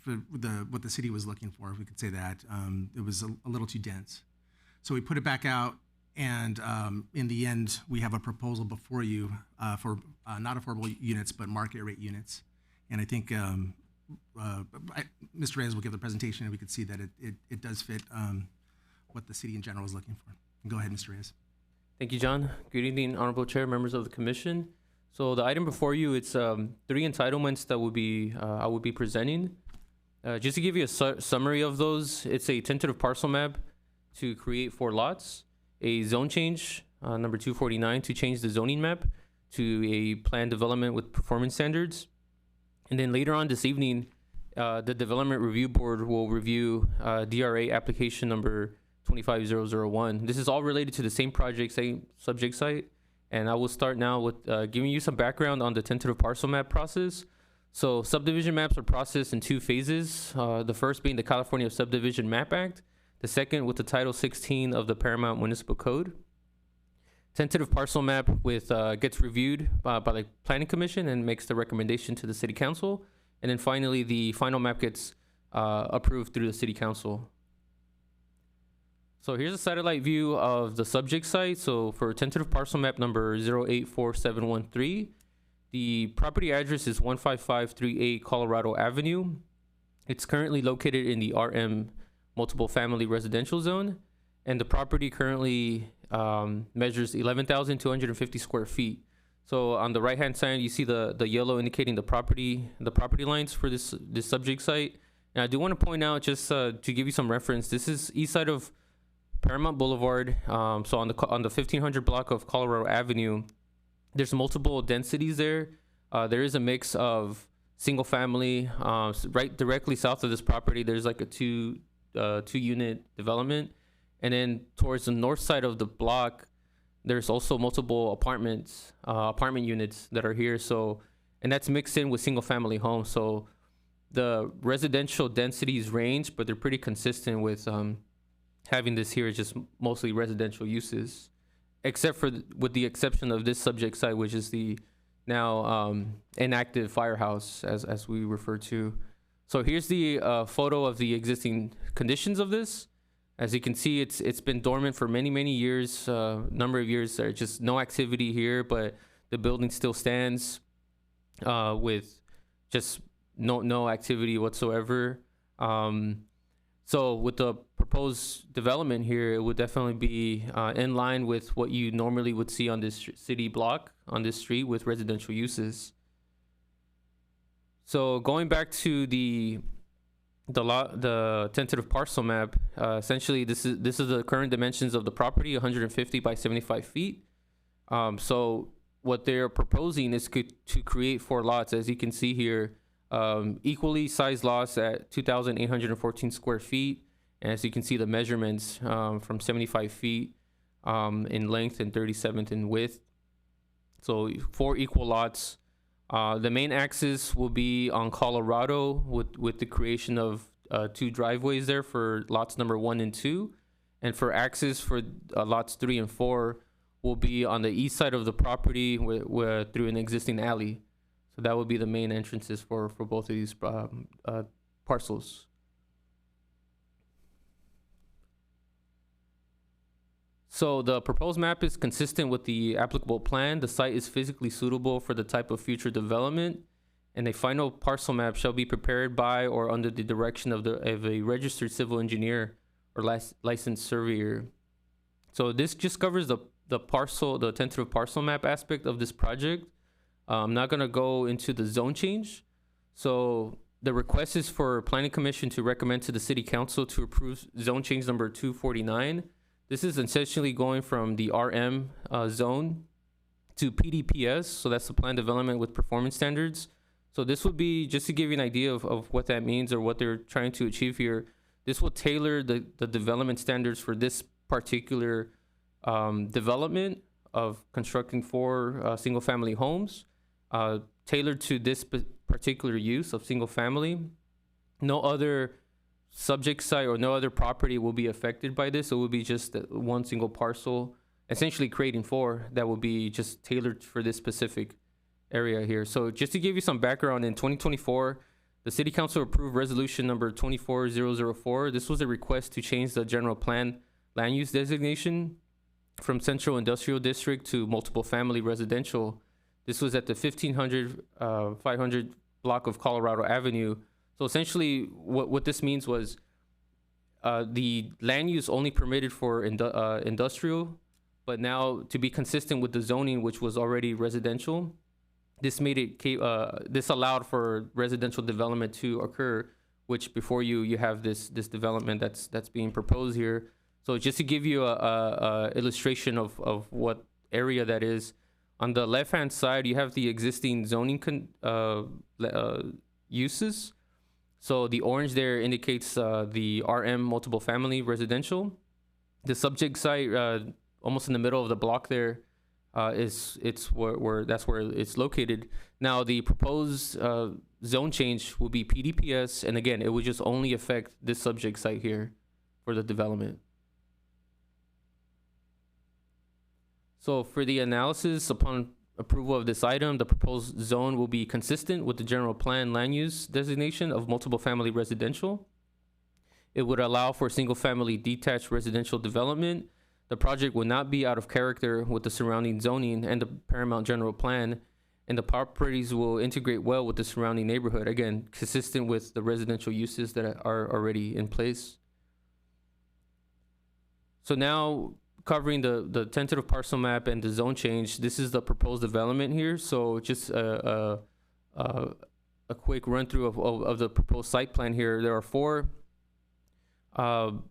for what the city was looking for, if we could say that. It was a little too dense. So we put it back out, and in the end, we have a proposal before you for not affordable units, but market rate units. And I think Mr. Reyes will give the presentation, and we could see that it does fit what the city in general is looking for. Go ahead, Mr. Reyes. Thank you, John. Good evening, Honorable Chair, members of the Commission. So the item before you, it's 3 entitlements that I will be presenting. Just to give you a summary of those, it's a tentative parcel map to create 4 lots, a zone change, number 249, to change the zoning map to a planned development with performance standards. And then later on this evening, the Development Review Board will review DRA application number 25001. This is all related to the same project, same subject site. And I will start now with giving you some background on the tentative parcel map process. So subdivision maps are processed in 2 phases. The first being the California Subdivision Map Act. The second with the Title 16 of the Paramount Municipal Code. Tentative parcel map gets reviewed by the Planning Commission and makes the recommendation to the City Council. And then finally, the final map gets approved through the City Council. So here's a satellite view of the subject site. So for tentative parcel map number 084713, the property address is 15538 Colorado Avenue. It's currently located in the RM multiple family residential zone. And the property currently measures 11,250 square feet. So on the right-hand side, you see the yellow indicating the property lines for this subject site. And I do want to point out, just to give you some reference, this is east side of Paramount Boulevard. So on the 1500 block of Colorado Avenue, there's multiple densities there. There is a mix of single family. Right directly south of this property, there's like a two unit development. And then towards the north side of the block, there's also multiple apartment units that are here. So, and that's mixed in with single family homes. So the residential densities range, but they're pretty consistent with having this here is just mostly residential uses, except for with the exception of this subject site, which is the now inactive firehouse, as we refer to. So here's the photo of the existing conditions of this. As you can see, it's been dormant for many years, number of years. There's just no activity here, but the building still stands with just no activity whatsoever. So with the proposed development here, it would definitely be in line with what you normally would see on this city block, on this street with residential uses. So going back to the tentative parcel map, essentially this is the current dimensions of the property, 150 by 75 feet. So what they're proposing is to create 4 lots, as you can see here, equally sized lots at 2,814 square feet. And as you can see, the measurements from 75 feet in length and 37 in width. So 4 equal lots. The main axis will be on Colorado with the creation of 2 driveways there for lots number 1 and 2. And for axis for lots 3 and 4 will be on the east side of the property through an existing alley. So that would be the main entrances for both of these parcels. So the proposed map is consistent with the applicable plan. The site is physically suitable for the type of future development, and a final parcel map shall be prepared by or under the direction of a registered civil engineer or licensed surveyor. So this just covers the tentative parcel map aspect of this project. I'm not going to go into the zone change. So the request is for Planning Commission to recommend to the City Council to approve zone change number 249. This is essentially going from the RM zone to PDPS. So that's the Plan Development with Performance Standards. So this would be, just to give you an idea of what that means or what they're trying to achieve here, this will tailor the development standards for this particular development of constructing 4 single family homes, tailored to this particular use of single family. No other subject site or no other property will be affected by this. It will be just 1 single parcel, essentially creating 4 that will be just tailored for this specific area here. So just to give you some background, in 2024, The City Council approved resolution number 24004. This was a request to change the general plan land use designation from Central Industrial District to multiple family residential. This was at the 500 block of Colorado Avenue. So essentially what this means was the land use only permitted for industrial, but now to be consistent with the zoning, which was already residential, this made it this allowed for residential development to occur, which before you have this development that's being proposed here. So just to give you a illustration of what area that is, on the left hand side you have the existing zoning uses. So the orange there indicates the RM multiple family residential. The subject site almost in the middle of the block there it's where that's where it's located. Now the proposed zone change will be PDPS, and again it would just only affect this subject site here for the development. So for the analysis, upon approval of this item, the proposed zone will be consistent with the general plan land use designation of multiple family residential. It would allow for single family detached residential development. The project would not be out of character with the surrounding zoning and the Paramount general plan, and the properties will integrate well with the surrounding neighborhood, again, consistent with the residential uses that are already in place. So now, covering the tentative parcel map and the zone change, this is the proposed development here. So just a quick run through of the proposed site plan here. There are four floor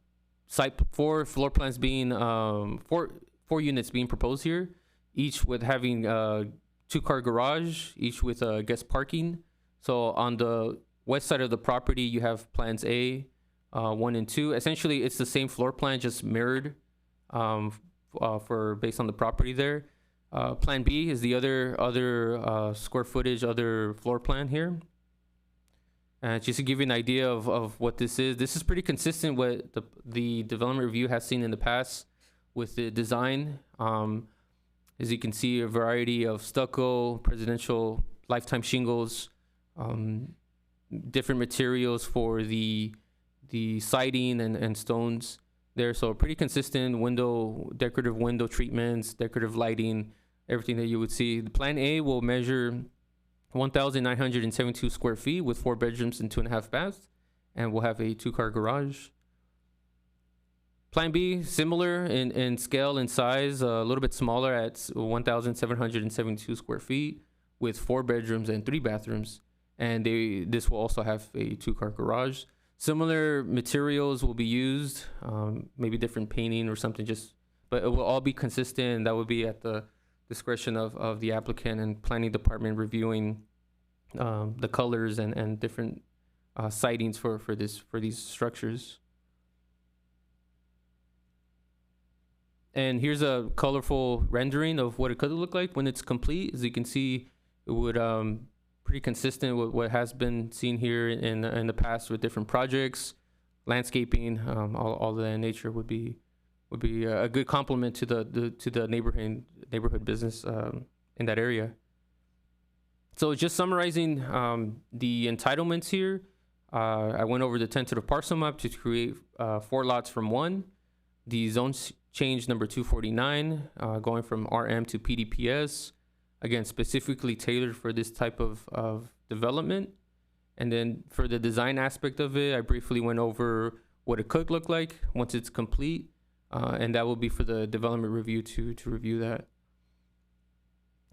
plans being four units being proposed here, each with having 2-car garage, each with guest parking. So on the west side of the property you have plans A, 1 and 2. Essentially it's the same floor plan, just mirrored based on the property there. Plan B is the other square footage, other floor plan here. Just to give you an idea of what this is pretty consistent with the development review has seen in the past with the design. As you can see, a variety of stucco, presidential lifetime shingles, different materials for the siding and stones there. So pretty consistent decorative window treatments, decorative lighting, everything that you would see. The Plan A will measure 1,972 square feet with 4 bedrooms and 2.5 baths, and we'll have a 2-car garage. Plan B, similar in scale and size, a little bit smaller at 1,772 square feet with 4 bedrooms and 3 bathrooms, and this will also have a 2-car garage. Similar materials will be used, maybe different painting or something, but it will all be consistent. That would be at the discretion of the applicant and planning department reviewing the colors and different sightings for these structures. And here's a colorful rendering of what it could look like when it's complete. As you can see, it would pretty consistent with what has been seen here in the past with different projects, landscaping, all of that nature would be a good complement to the neighborhood business in that area. So just summarizing the entitlements here, I went over the tentative parcel map to create 4 lots from 1. The zone change number 249, going from RM to PDPS, again specifically tailored for this type of development. And then for the design aspect of it, I briefly went over what it could look like once it's complete. And that will be for the development review to review that.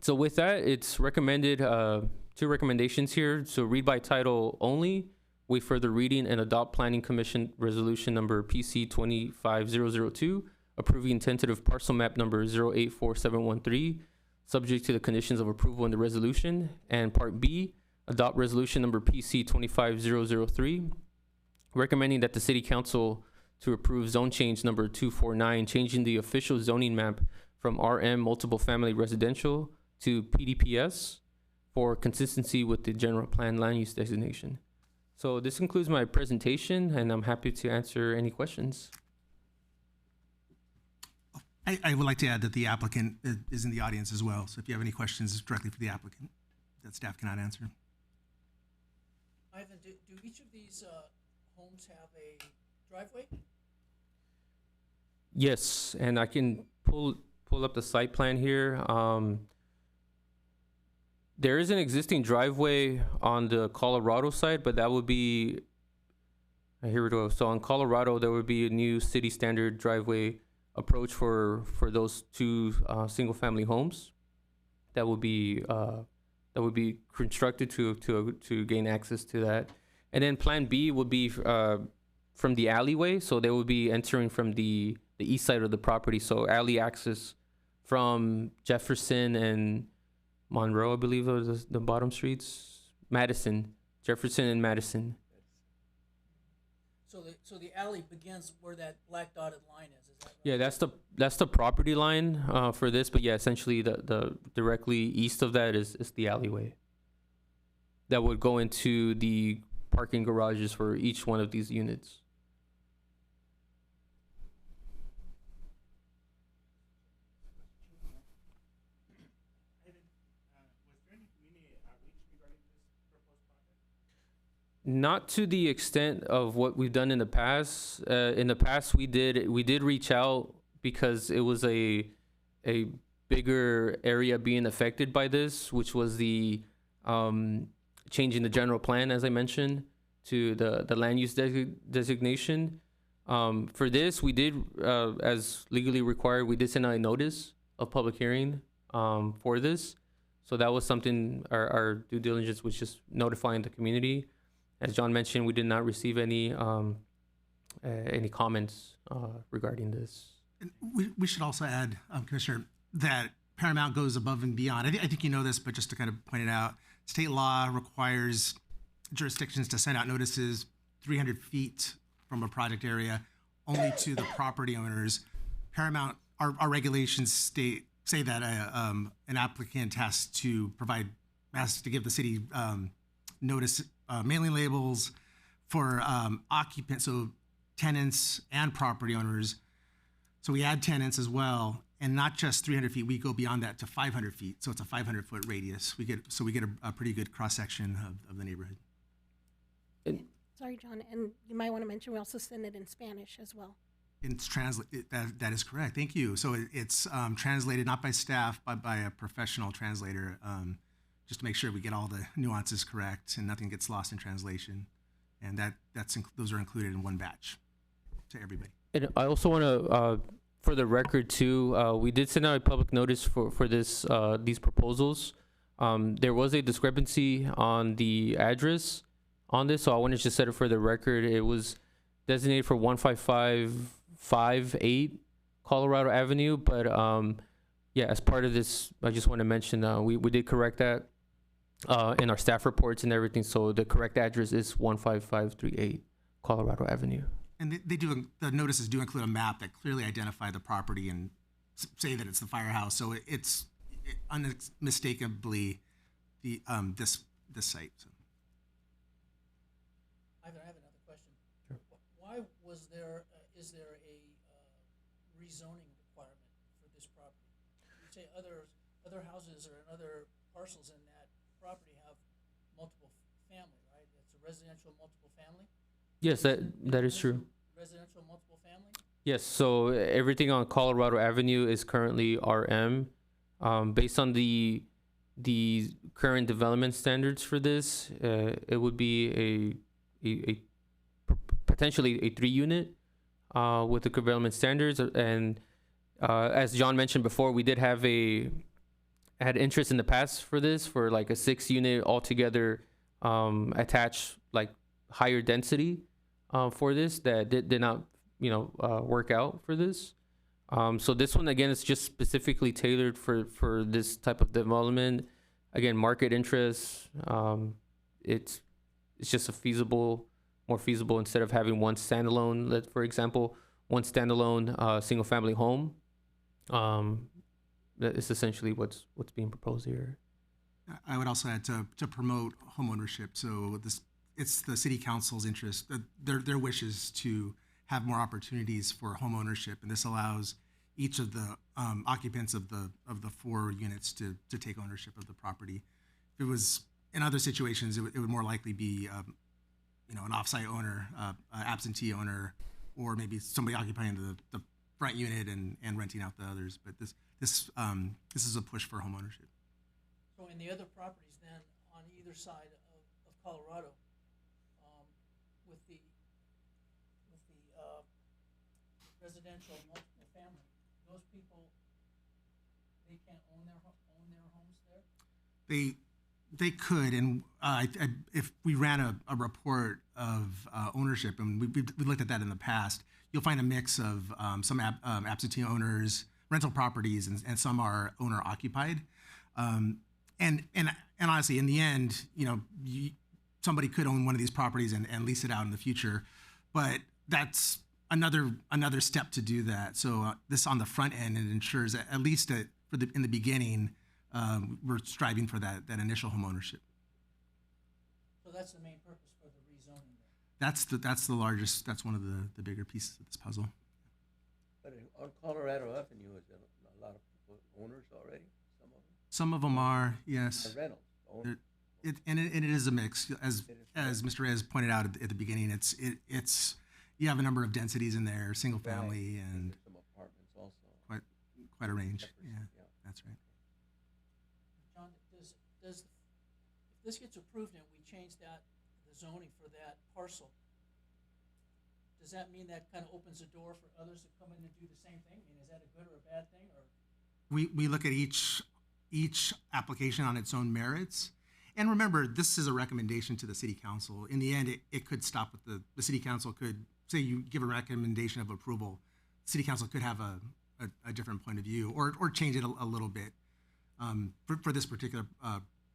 So with that, it's recommended 2 recommendations here. So read by title only, wait further reading, and adopt Planning Commission Resolution number PC 25002, approving tentative parcel map number 084713, subject to the conditions of approval in the resolution. And Part B, adopt Resolution number PC 25003, recommending that the City Council to approve zone change number 249, changing the official zoning map from RM multiple family residential to PDPS for consistency with the general plan land use designation. So this concludes my presentation, and I'm happy to answer any questions. I would like to add that the applicant is in the audience as well. So if you have any questions directly for the applicant that staff cannot answer. Ivan, do each of these homes have a driveway? Yes, and I can pull up the site plan here. There is an existing driveway on the Colorado side, but that would be, here we go. So on Colorado, there would be a new city standard driveway approach for those two single-family homes. That would be constructed to gain access to that. And then Plan B would be from the alleyway, so they would be entering from the east side of the property. So alley access from Jefferson and Monroe, I believe are the bottom streets. Madison, Jefferson and Madison. So the alley begins where that black dotted line is that right? Yeah, that's the property line for this, but yeah, essentially the directly east of that is the alleyway. That would go into the parking garages for each one of these units. Not to the extent of what we've done in the past. In the past, we did reach out because it was a bigger area being affected by this, which was the change in the general plan, as I mentioned, to the land use designation. For this, we did, as legally required, we did send out a notice of public hearing for this. So that was something our due diligence was just notifying the community. As John mentioned, we did not receive any comments regarding this. And we should also add, Commissioner, that Paramount goes above and beyond. I think you know this, but just to kind of point it out, state law requires jurisdictions to send out notices 300 feet from a project area only to the property owners. Paramount, our regulations say that an applicant has to give the city notice, mailing labels for occupants, so tenants and property owners. So we add tenants as well, and not just 300 feet. We go beyond that to 500 feet. So it's a 500-foot radius. We get a pretty good cross section of the neighborhood. Sorry, John, and you might want to mention we also send it in Spanish as well. It's that is correct. Thank you. So it's translated not by staff but by a professional translator. Just to make sure we get all the nuances correct and nothing gets lost in translation. And those are included in one batch to everybody. And I also want to, for the record too, we did send out a public notice for these proposals. There was a discrepancy on the address on this, so I wanted to just set it for the record. It was designated for 15558 Colorado Avenue, but yeah, as part of this, I just want to mention we did correct that in our staff reports and everything. So the correct address is 15538 Colorado Avenue. And the notices do include a map that clearly identify the property and say that it's the firehouse. So it's unmistakably this site. So. Ivan, I have another question. Sure. Why is there a rezoning requirement for this property? You say other houses or other parcels in that property have multiple family, right? It's a residential multiple family? Yes, that is true. Residential multiple family? Yes, so everything on Colorado Avenue is currently RM. Based on the current development standards for this, it would be a potentially a 3-unit with the development standards. And as John mentioned before, we did have had interest in the past for this, for like a 6-unit altogether attached, like higher density for this that did not work out for this. So this one again is just specifically tailored for this type of development. Again, market interest. It's just more feasible instead of having one standalone. For example, one standalone single family home. That is essentially what's being proposed here. I would also add to promote homeownership. So it's the city council's interest, their wishes to have more opportunities for homeownership, and this allows each of the occupants of the 4 units to take ownership of the property. If it was in other situations, it would more likely be an offsite owner, absentee owner, or maybe somebody occupying the front unit and renting out the others. But this is a push for homeownership. So in the other properties then, on either side of Colorado, with the residential multiple family, those people, they can't own their homes there? They could, and if we ran a report of ownership, and we looked at that in the past, you'll find a mix of some absentee owners, rental properties, and some are owner occupied. And honestly, in the end, somebody could own one of these properties and lease it out in the future, but that's another step to do that. So this on the front end, it ensures that at least in the beginning, we're striving for that initial home ownership. So that's the main purpose for the rezoning then? That's the largest. That's one of the bigger pieces of this puzzle. But on Colorado Avenue, is there a lot of people, owners already? Some of them are, yes. Rentals. There- It is a mix, as Mr. Reyes pointed out at the beginning. It's you have a number of densities in there, single family, and There's some apartments also. quite a range. Jefferson, Yeah, that's right. John, if this gets approved and we change the zoning for that parcel, does that mean that kind of opens the door for others to come in and do the same thing? I mean, is that a good or a bad thing, or? We look at each application on its own merits. And remember, this is a recommendation to the city council. In the end, it could stop with the city council could say you give a recommendation of approval. City council could have a different point of view or change it a little bit for this particular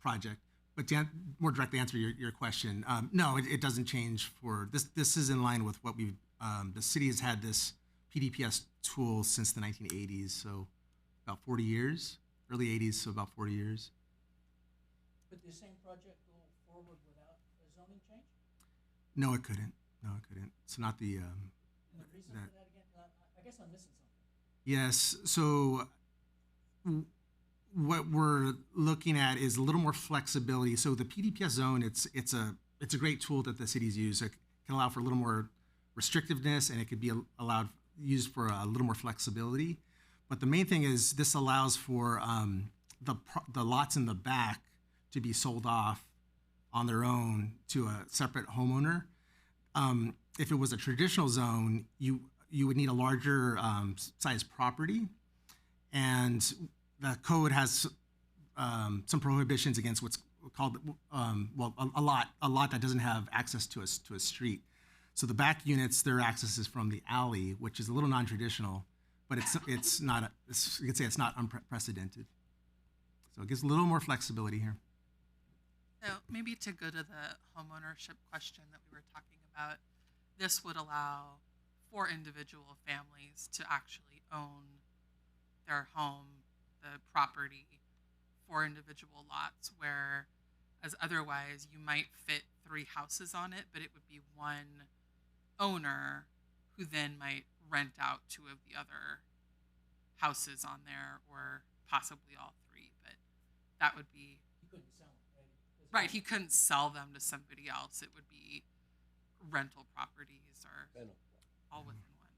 project. But to more directly answer your question, no, it doesn't change for this. This is in line with what the city has had this PDPS tool since the 1980s, so about 40 years, early 80s, so about 40 years. Could the same project go forward without a zoning change? No, it couldn't. No, it couldn't. It's not the. And the reason for that again, I guess I'm missing something. Yes. So what we're looking at is a little more flexibility. So the PDPS zone, it's a great tool that the cities use. It can allow for a little more restrictiveness, and it could be used for a little more flexibility. But the main thing is this allows for the lots in the back to be sold off on their own to a separate homeowner. If it was a traditional zone, you would need a larger size property, and the code has some prohibitions against what's called a lot that doesn't have access to a street. So the back units, their access is from the alley, which is a little non-traditional, but it's not you could say it's not unprecedented. So it gives a little more flexibility here. So maybe to go to the homeownership question that we were talking about, this would allow for individual families to actually own their home, the property, for individual lots, where as otherwise you might fit 3 houses on it, but it would be one owner who then might rent out 2 of the other houses on there, or possibly all 3, but that would be You couldn't sell them, right? Because right. He couldn't sell them to somebody else. It would be rental properties or Rental. all within one.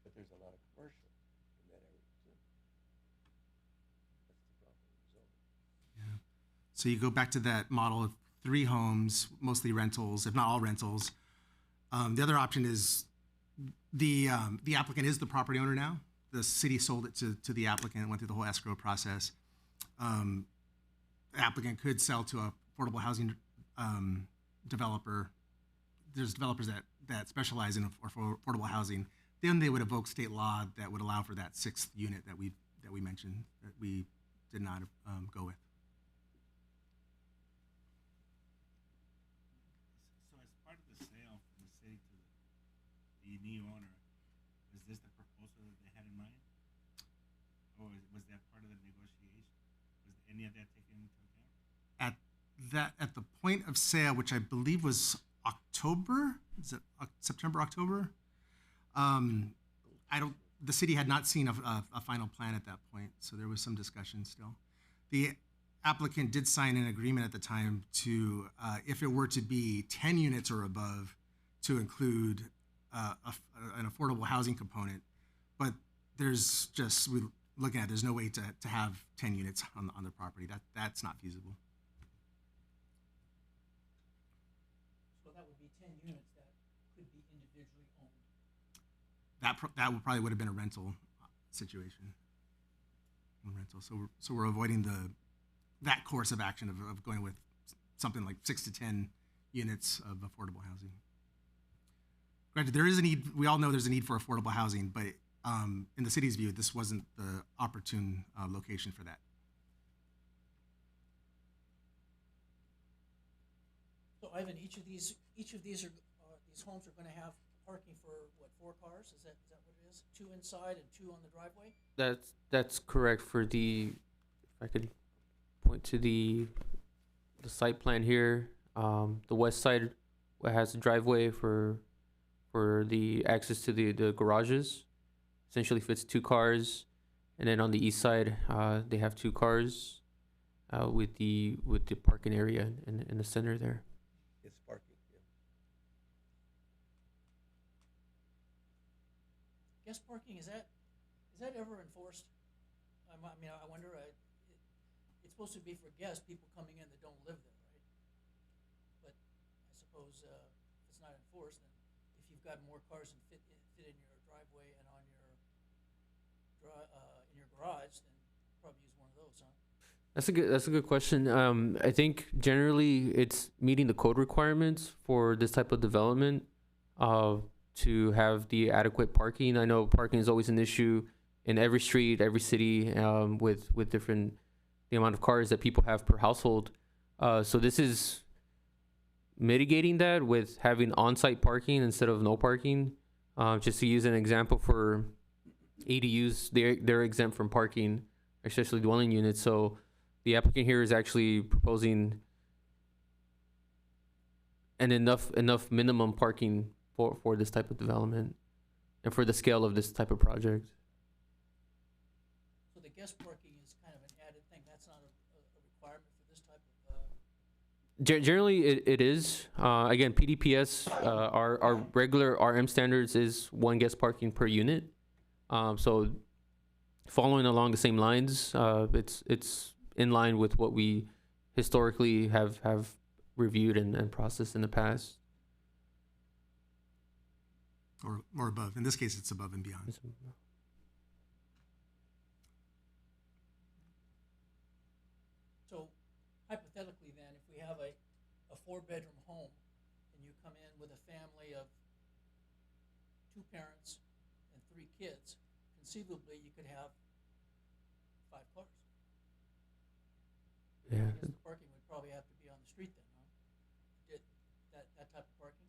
But there's a lot of commercial in that area too. That's the problem with zoning. So you go back to that model of 3 homes, mostly rentals, if not all rentals. The other option is the applicant is the property owner now. The city sold it to the applicant, went through the whole escrow process. The applicant could sell to a affordable housing developer. There's developers that specialize in affordable housing. Then they would evoke state law that would allow for that 6th unit that we mentioned that we did not go with. So as part of the sale from the city to the new owner, was this the proposal that they had in mind? Or was that part of the negotiation? Was any of that taken into account? At the point of sale, which I believe was October, is it September, October? The city had not seen a final plan at that point, so there was some discussion still. applicant did sign an agreement at the time to, if it were to be 10 units or above, to include an affordable housing component. But there's just, we looking at, there's no way to have 10 units on the property. That's not feasible. So that would be 10 units that could be individually owned. That probably would have been a rental situation. A rental. So we're avoiding that course of action of going with something like 6 to 10 units of affordable housing. Granted, there is a need. We all know there's a need for affordable housing, but in the city's view, this wasn't the opportune location for that. So Ivan, each of these are these homes are going to have parking for what, 4 cars? Is that what it is? 2 inside and 2 on the driveway? That's correct. For the, if I could point to the site plan here, the west side has a driveway for the access to the garages. Essentially fits 2 cars, and then on the east side, they have 2 cars with the parking area in the center there. It's parking, yeah. Guest parking, is that ever enforced? I mean, I wonder. It's supposed to be for guests, people coming in that don't live there, right? But I suppose if it's not enforced, then if you've got more cars than fit in your driveway and on your in your garage, then probably use one of those, huh? That's a good question. I think generally it's meeting the code requirements for this type of development to have the adequate parking. I know parking is always an issue in every street, every city, with different the amount of cars that people have per household. So this is mitigating that with having on-site parking instead of no parking. Just to use an example, for ADUs, they're exempt from parking, especially dwelling units. So the applicant here is actually proposing an enough minimum parking for this type of development and for the scale of this type of project. So the guest parking is kind of an added thing. That's not a requirement for this type of. Generally, it is. Again, PDPS, our regular RM standards is 1 guest parking per unit. So following along the same lines, it's in line with what we historically have reviewed and processed in the past. Or above. In this case, it's above and beyond. So hypothetically then, if we have a 4-bedroom home and you come in with a family of 2 parents and 3 kids, conceivably you could have 5 cars. Yeah. I guess the parking would probably have to be on the street then, huh? That type of parking?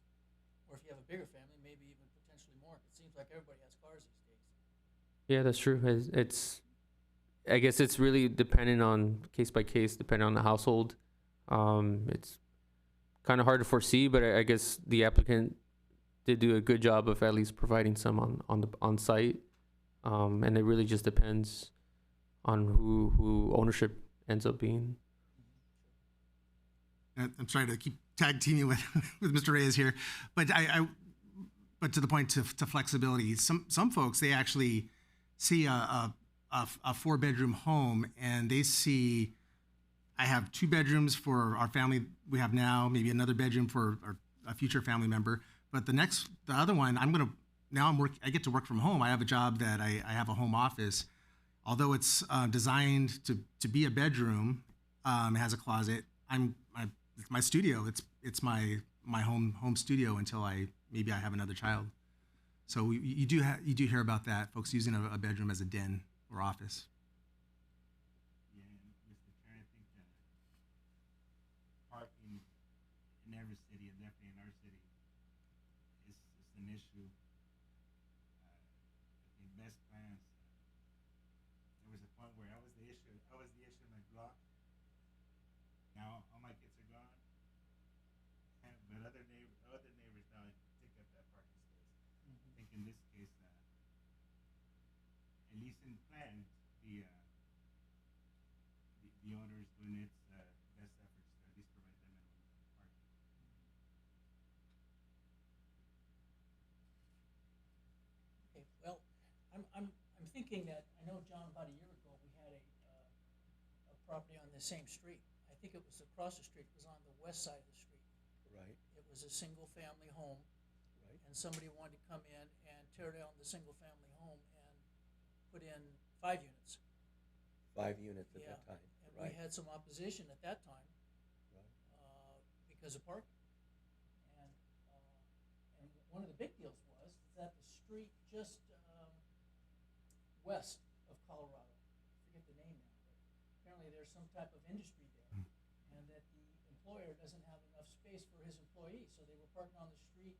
Or if you have a bigger family, maybe even potentially more. It seems like everybody has cars these days. Yeah, that's true. I guess it's really dependent on case by case, depending on the household. It's kind of hard to foresee, but I guess the applicant did do a good job of at least providing some on site, and it really just depends on who ownership ends up being. I'm trying to keep tag teaming with Mr. Reyes here, but but to the point to flexibility, some folks, they actually see a 4-bedroom home and they see, I have 2 bedrooms for our family we have now, maybe another bedroom for a future family member, but the other one, I get to work from home. I have a job that I have a home office. Although it's designed to be a bedroom, it has a closet. My studio. It's my home studio until I have another child. So you do hear about that, folks using a bedroom as a den or office. Yeah, and Mr. Chair, I think that parking in every city, and definitely in our city, is an issue. I think best plans. There was a point where I was the issue in my block. Now all my kids are gone, but other neighbors now take up that parking space. I think in this case, at least in plan, the the owner is doing its best efforts to at least provide them minimum parking. Okay, well, I'm thinking that, I know, John, about a year ago, we had a property on the same street. I think it was across the street, it was on the west side of the street. Right, It was a single-family home, right. and somebody wanted to come in and tear down the single-family home and put in 5 units. 5 units at Yeah, that time, And right, we had some opposition at that time, right. because of parking. And one of the big deals was that the street just west of Colorado, I forget the name now, but apparently there's some type of industry there, and that the employer doesn't have enough space for his employees, so they were parking on the street,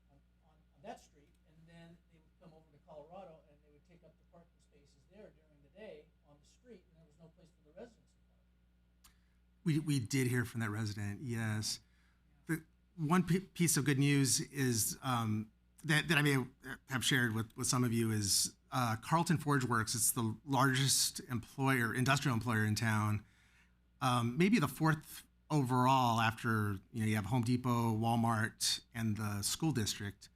on that street, and then they would come over to Colorado and they would take up the parking spaces there during the day on the street, and there was no place for the residents to park. We did hear from that resident, yes. The one piece of good news is that I may have shared with some of you is Carlton Forge Works. It's the largest industrial employer in town, maybe the 4th overall after you have Home Depot, Walmart, and the school district.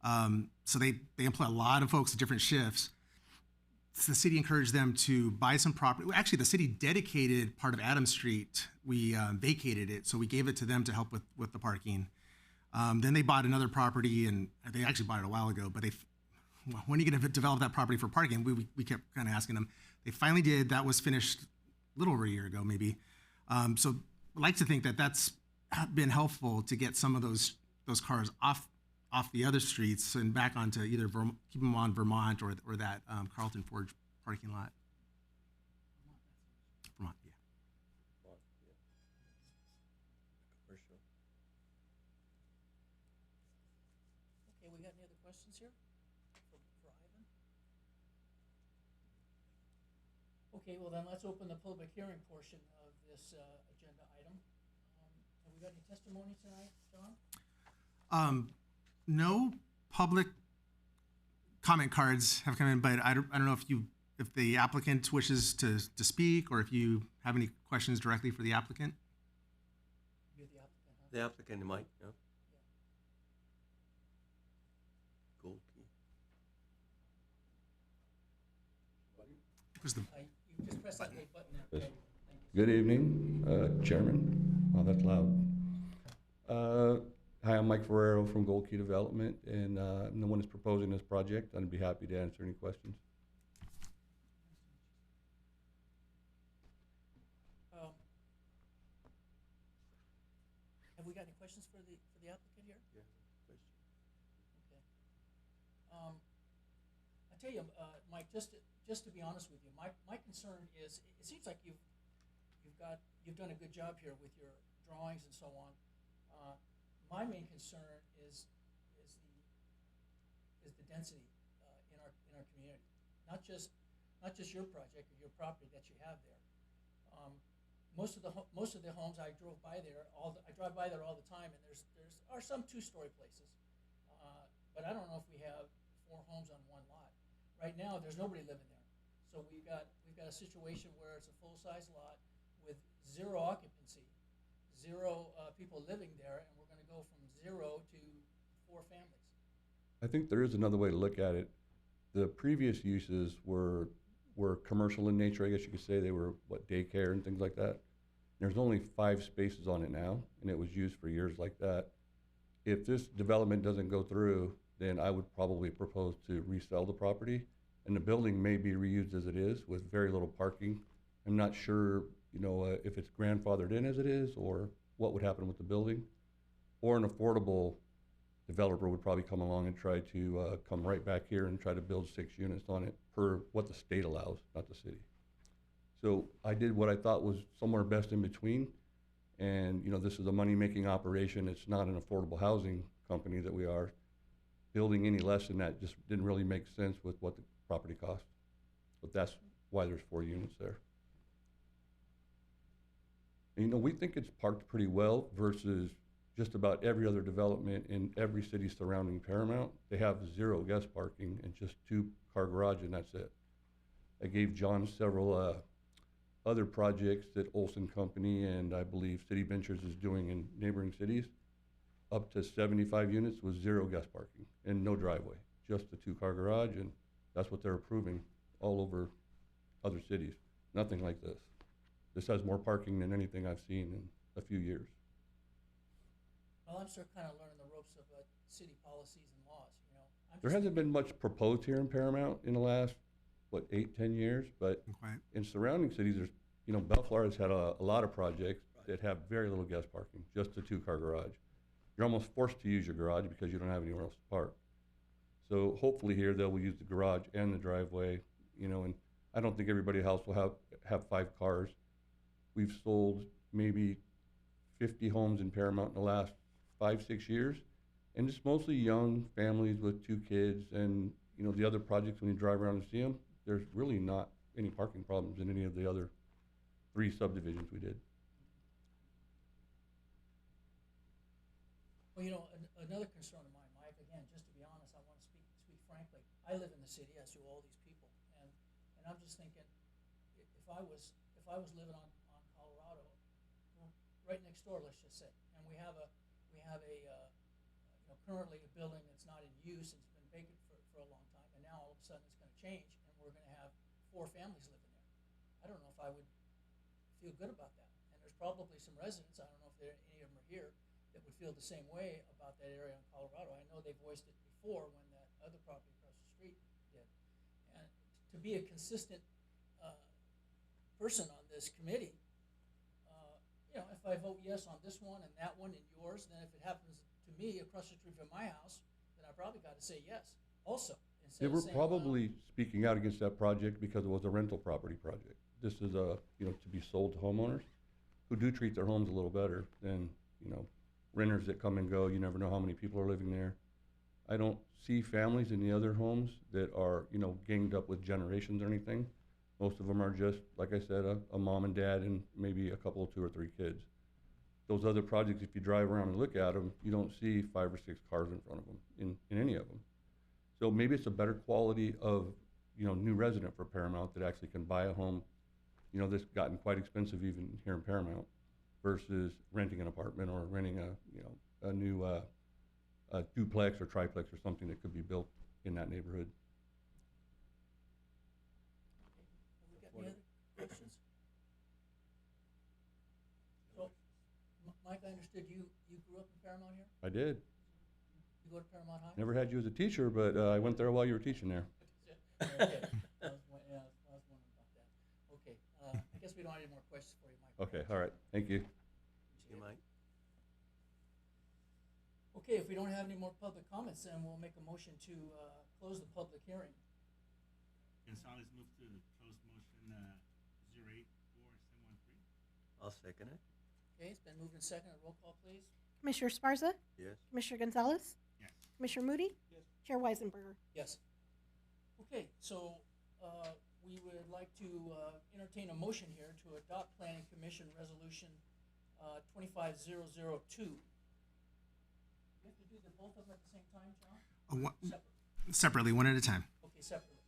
So they employ a lot of folks at different shifts. So the city encouraged them to buy some property. Actually, the city dedicated part of Adams Street. We vacated it, so we gave it to them to help with the parking. Then they bought another property, and they actually bought it a while ago. But when are you going to develop that property for parking? We kept kind of asking them. They finally did. That was finished a little over a year ago, maybe. So I'd like to think that that's been helpful to get some of those cars off the other streets and back onto either keep them on Vermont or that Carlton Forge parking lot. Vermont, yeah. Well, yeah. Commercial. Okay, we got any other questions here for Ivan? Okay, well then let's open the public hearing portion of this agenda item. Have we got any testimony tonight, John? No public comment cards have come in, but I don't know if the applicant wishes to speak or if you have any questions directly for the applicant. You're the applicant, huh? The applicant might, no? Gold key. Where's the You just press that little button there. Okay, thank you. Good evening, Chairman. Oh, that's loud. Hi, I'm Mike Ferrero from Gold Key Development, and I'm the one that's proposing this project. I'd be happy to answer any questions. Have we got any questions for the applicant here? Yeah, question. Okay. I tell you, Mike, just to be honest with you, my concern is, it seems like you've done a good job here with your drawings and so on. My main concern is the density in our community, not just your project or your property that you have there. Most of the homes I drove by there, I drive by there all the time, and there are some 2-story places, but I don't know if we have 4 homes on one lot. Right now, there's nobody living there, so we've got a situation where it's a full-size lot with 0 occupancy, 0 people living there, and we're going to go from 0 to 4 families. I think there is another way to look at it. The previous uses were commercial in nature, I guess you could say. They were, daycare and things like that. There's only 5 spaces on it now, and it was used for years like that. If this development doesn't go through, then I would probably propose to resell the property, and the building may be reused as it is with very little parking. I'm not sure, if it's grandfathered in as it is, or what would happen with the building. Or an affordable developer would probably come along and try to come right back here and try to build 6 units on it per what the state allows, not the city. So I did what I thought was somewhere best in between. And, this is a money-making operation. It's not an affordable housing company that we are. Building any less than that just didn't really make sense with what the property cost. But that's why there's 4 units there. And, we think it's parked pretty well versus just about every other development in every city surrounding Paramount. They have 0 guest parking and just 2-car garage, and that's it. I gave John several other projects that Olson Company and I believe City Ventures is doing in neighboring cities, up to 75 units with 0 guest parking and no driveway, just a 2-car garage, and that's what they're approving all over other cities. Nothing like this. This has more parking than anything I've seen in a few years. Well, I'm still kind of learning the ropes of city policies and laws, you know. I'm There just hasn't been much proposed here in Paramount in the last, 8-10 years, but Okay. in surrounding cities, there's, Bellflower has had a lot of projects that have very little guest parking, just a 2-car garage. You're almost forced to use your garage because you don't have anywhere else to park. So hopefully here, they will use the garage and the driveway, and I don't think everybody else will have 5 cars. We've sold maybe 50 homes in Paramount in the last 5-6 years, and it's mostly young families with 2 kids, and, the other projects, when you drive around and see them, there's really not any parking problems in any of the other 3 subdivisions we did. Well, another concern of mine, Mike, again, just to be honest, I want to speak frankly. I live in the city, as do all these people, and I'm just thinking, if I was living on Colorado, well, right next door, let's just say, and we have a currently a building that's not in use, it's been vacant for a long time, and now all of a sudden it's going to change, and we're going to have 4 families living there. I don't know if I would feel good about that, and there's probably some residents, I don't know if any of them are here, that would feel the same way about that area in Colorado. I know they voiced it before when that other property across the street did. And to be a consistent person on this committee, if I vote yes on this one and that one and yours, then if it happens to me across the street from my house, then I probably got to say yes also. They Instead were of saying, probably speaking out against that project because it was a rental property project. This is to be sold to homeowners who do treat their homes a little better than, renters that come and go. You never know how many people are living there. I don't see families in the other homes that are, ganged up with generations or anything. Most of them are just, like I said, a mom and dad and maybe a couple of 2 or 3 kids. Those other projects, if you drive around and look at them, you don't see 5 or 6 cars in front of them in any of them. So maybe it's a better quality of, new resident for Paramount that actually can buy a home, that's gotten quite expensive even here in Paramount, versus renting an apartment or renting a new a duplex or triplex or something that could be built in that neighborhood. have we got any other questions? So, Mike, I understood you grew up in Paramount here? I did. You go to Paramount High? Never had you as a teacher, but I went there while you were teaching there. Okay. I was wondering about that. Okay, I guess we don't have any more questions for you, Mike. Okay, all right, thank you. You, Mike? Okay, if we don't have any more public comments, then we'll make a motion to close the public hearing. Gonzalez moved to close motion 084713. I'll second it. Okay, it's been moved and seconded. Roll call, please. Commissioner Sparza, Yes. Commissioner Gonzalez, Yes. Commissioner Moody, Yes. Chair Weisenberger. Yes. Okay, so we would like to entertain a motion here to adopt Planning Commission Resolution 25002. You have to do the both of them at the same time, John? Separate. Separately, one at a time. Okay, separately.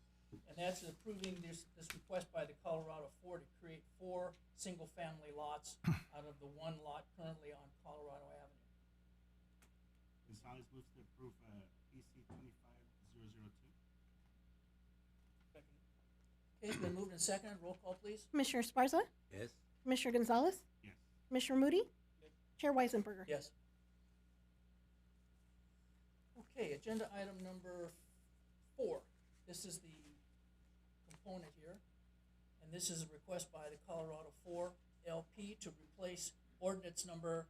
And that's approving this request by the Colorado 4 to create 4 single-family lots out of the 1 lot currently on Colorado Avenue. Gonzalez moves to approve PC 25002. Okay, it's been moved and seconded. Roll call, please. Commissioner Sparza, Yes. Commissioner Gonzalez, Yes. Commissioner Moody, Chair Weisenberger. Yes. Okay, agenda item number 4. This is the component here. And this is a request by the Colorado 4 LP to replace ordinance number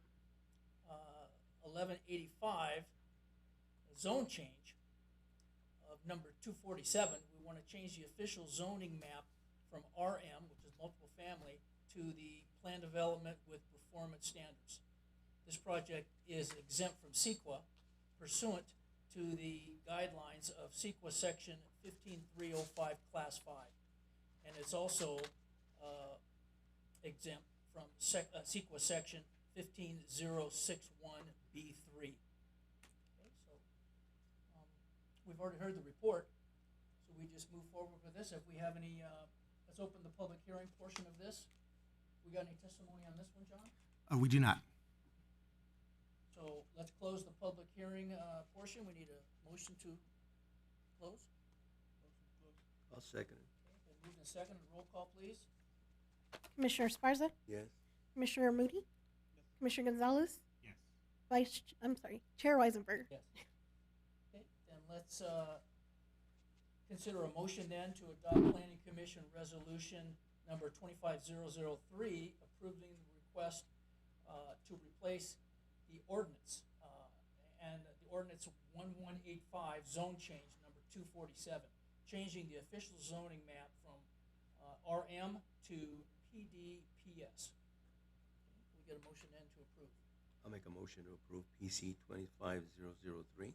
1185, zone change of number 247. We want to change the official zoning map from RM, which is multiple family, to the plan development with performance standards. This project is exempt from CEQA pursuant to the guidelines of CEQA section 15305 class 5. And it's also exempt from CEQA section 15061B3. Okay, so we've already heard the report, so we just move forward with this. If we have any, let's open the public hearing portion of this. We got any testimony on this one, John? We do not. So let's close the public hearing, portion. We need a motion to close. I'll second it. Okay, been moved and seconded. Roll call, please. Commissioner Esparza, Yes. Commissioner Moody, Commissioner Gonzalez, Yes. Chair Weisenberger. Yes. Okay, then let's, consider a motion then to adopt Planning Commission Resolution number 25003, approving the request, to replace the ordinance, and the ordinance 1185 zone change number 247, changing the official zoning map from, RM to PDPS. We get a motion then to approve. I'll make a motion to approve PC 25003.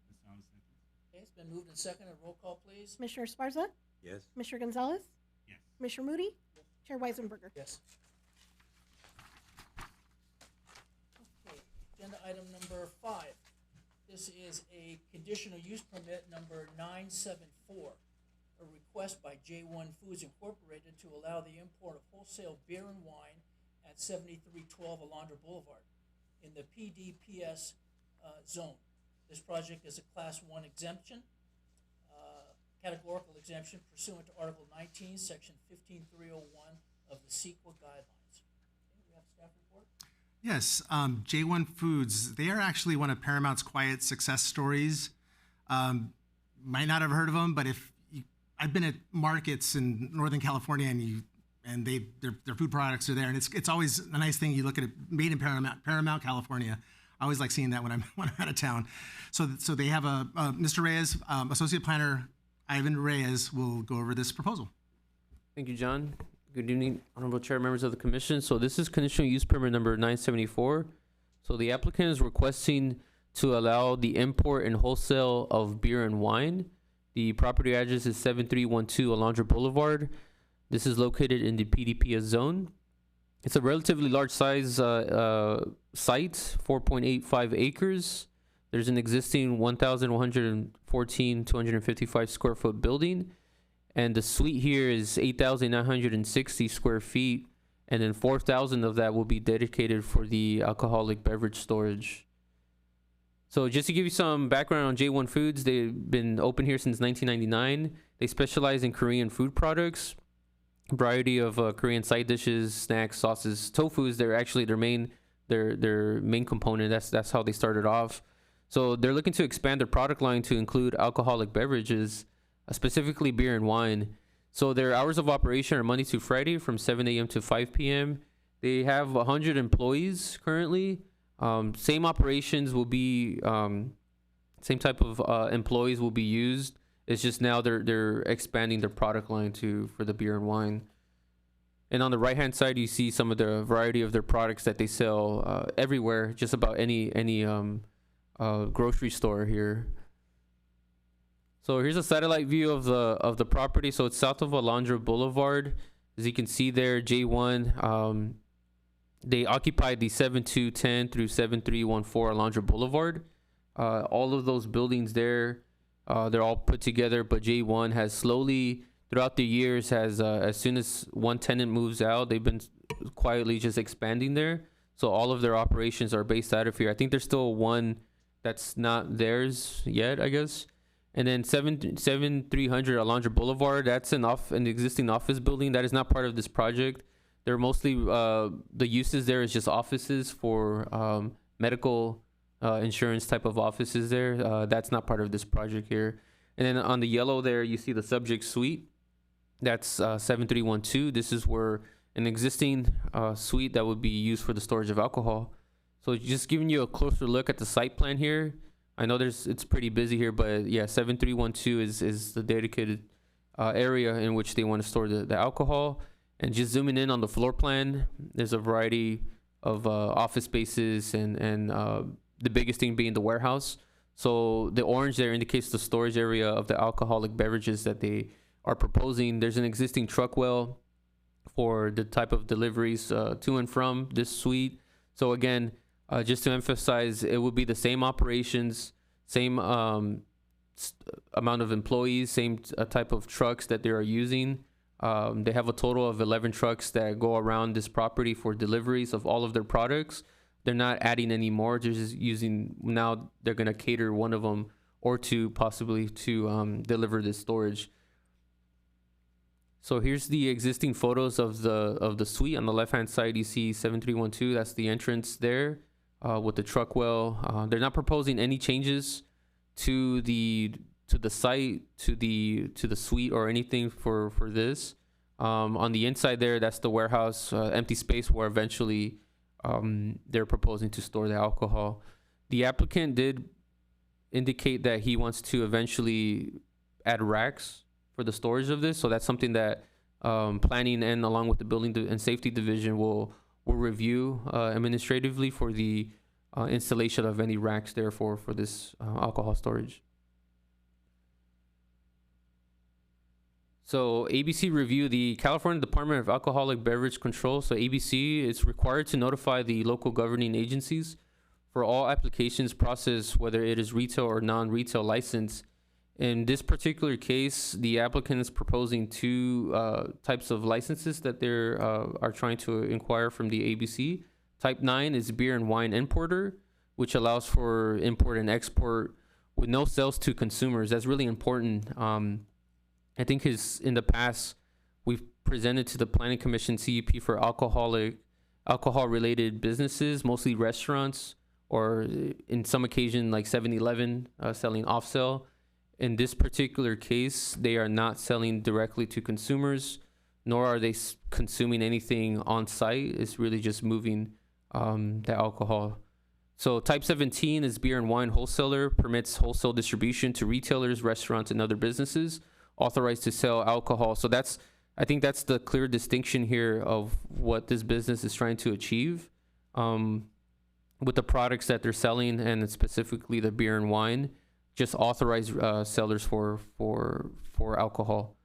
Gonzalez seconds. Okay, it's been moved and seconded. Roll call, please. Commissioner Esparza, Yes. Commissioner Gonzalez, Yes. Commissioner Moody, Chair Weisenberger. Yes. Okay, agenda item number 5. This is a conditional use permit number 974. A request by J1 Foods Incorporated to allow the import of wholesale beer and wine at 7312 Alondra Boulevard in the PDPS zone. This project is a Class 1 exemption, categorical exemption pursuant to Article 19, Section 15301 of the CEQA guidelines. Okay, we have staff report. Yes, J1 Foods, they are actually one of Paramount's quiet success stories. Might not have heard of them, but I've been at markets in Northern California and their food products are there, and it's always a nice thing. You look at it, made in Paramount, California. I always like seeing that when I'm out of town. So they have Mr. Reyes, Associate Planner Ivan Reyes will go over this proposal. Thank you, John. Good evening, honorable chair, members of the commission. So this is conditional use permit number 974. So the applicant is requesting to allow the import and wholesale of beer and wine. The property address is 7312 Alondra Boulevard. This is located in the PDPS zone. It's a relatively large size site, 4.85 acres. There's an existing 1,114, 255 square foot building. And the suite here is 8,960 square feet. And then 4,000 of that will be dedicated for the alcoholic beverage storage. So just to give you some background on J1 Foods, they've been open here since 1999. They specialize in Korean food products, a variety of Korean side dishes, snacks, sauces, tofu is their main component. That's how they started off. So they're looking to expand their product line to include alcoholic beverages, specifically beer and wine. So their hours of operation are Monday to Friday from 7 a.m. to 5 p.m. They have 100 employees currently. Same operations will be, same type of employees will be used. It's just now they're expanding their product line for the beer and wine. And on the right hand side, you see some of the variety of their products that they sell everywhere, just about any grocery store here. So here's a satellite view of the property. So it's south of Alondra Boulevard. As you can see there, J1, they occupied the 7210 through 7314 Alondra Boulevard. All of those buildings there, they're all put together, but J1 has slowly, throughout the years, as soon as one tenant moves out, they've been quietly just expanding there. So all of their operations are based out of here. I think there's still one that's not theirs yet, I guess. And then 7300 Alondra Boulevard, that's an existing office building. That is not part of this project. They're mostly, the uses there is just offices for medical insurance type of offices there. That's not part of this project here. And then on the yellow there, you see the subject suite. That's 7312. This is where an existing suite that would be used for the storage of alcohol. So just giving you a closer look at the site plan here. I know it's pretty busy here, but yeah, 7312 is the dedicated area in which they want to store the alcohol. And just zooming in on the floor plan, there's a variety of office spaces and the biggest thing being the warehouse. So the orange there indicates the storage area of the alcoholic beverages that they are proposing. There's an existing truck well for the type of deliveries to and from this suite. So again, just to emphasize, it would be the same operations, same amount of employees, same type of trucks that they are using. They have a total of 11 trucks that go around this property for deliveries of all of their products. They're not adding any more. They're just using, now they're going to cater one of them or two possibly to deliver this storage. So here's the existing photos of the suite. On the left-hand side, you see 7312. That's the entrance there with the truck well. They're not proposing any changes to the site, to the suite or anything for this. On the inside there, that's the warehouse, empty space where eventually they're proposing to store the alcohol. The applicant did indicate that he wants to eventually add racks for the storage of this. So that's something that planning and along with the building and safety division will review administratively for the installation of any racks there for this alcohol storage. So ABC review, the California Department of Alcoholic Beverage Control. So ABC is required to notify the local governing agencies for all applications processed, whether it is retail or non-retail license. In this particular case, the applicant is proposing two types of licenses that they are trying to inquire from the ABC. Type 9 is beer and wine importer, which allows for import and export with no sales to consumers. That's really important. I think in the past, we've presented to the Planning Commission CUP for alcohol-related businesses, mostly restaurants, or in some occasion like 7-Eleven selling off-sale. In this particular case, they are not selling directly to consumers, nor are they consuming anything on site. It's really just moving the alcohol. So type 17 is beer and wine wholesaler, permits wholesale distribution to retailers, restaurants, and other businesses authorized to sell alcohol. So I think that's the clear distinction here of what this business is trying to achieve with the products that they're selling, and specifically the beer and wine. Just authorized sellers for alcohol.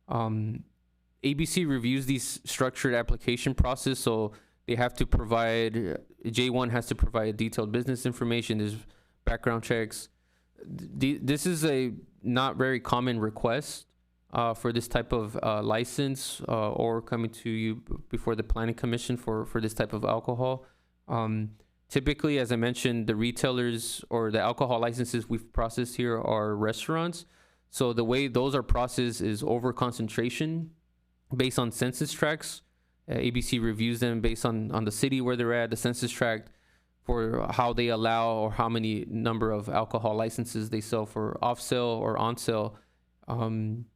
ABC reviews these structured application process, so they have to provide, J1 has to provide detailed business information, there's background checks. This is a not very common request for this type of license or coming to you before the Planning Commission for this type of alcohol. Typically, as I mentioned, the retailers or the alcohol licenses we've processed here are restaurants. So the way those are processed is over concentration based on census tracts. ABC reviews them based on the city where they're at, the census tract, for how they allow or how many number of alcohol licenses they sell for off sale or on sale. And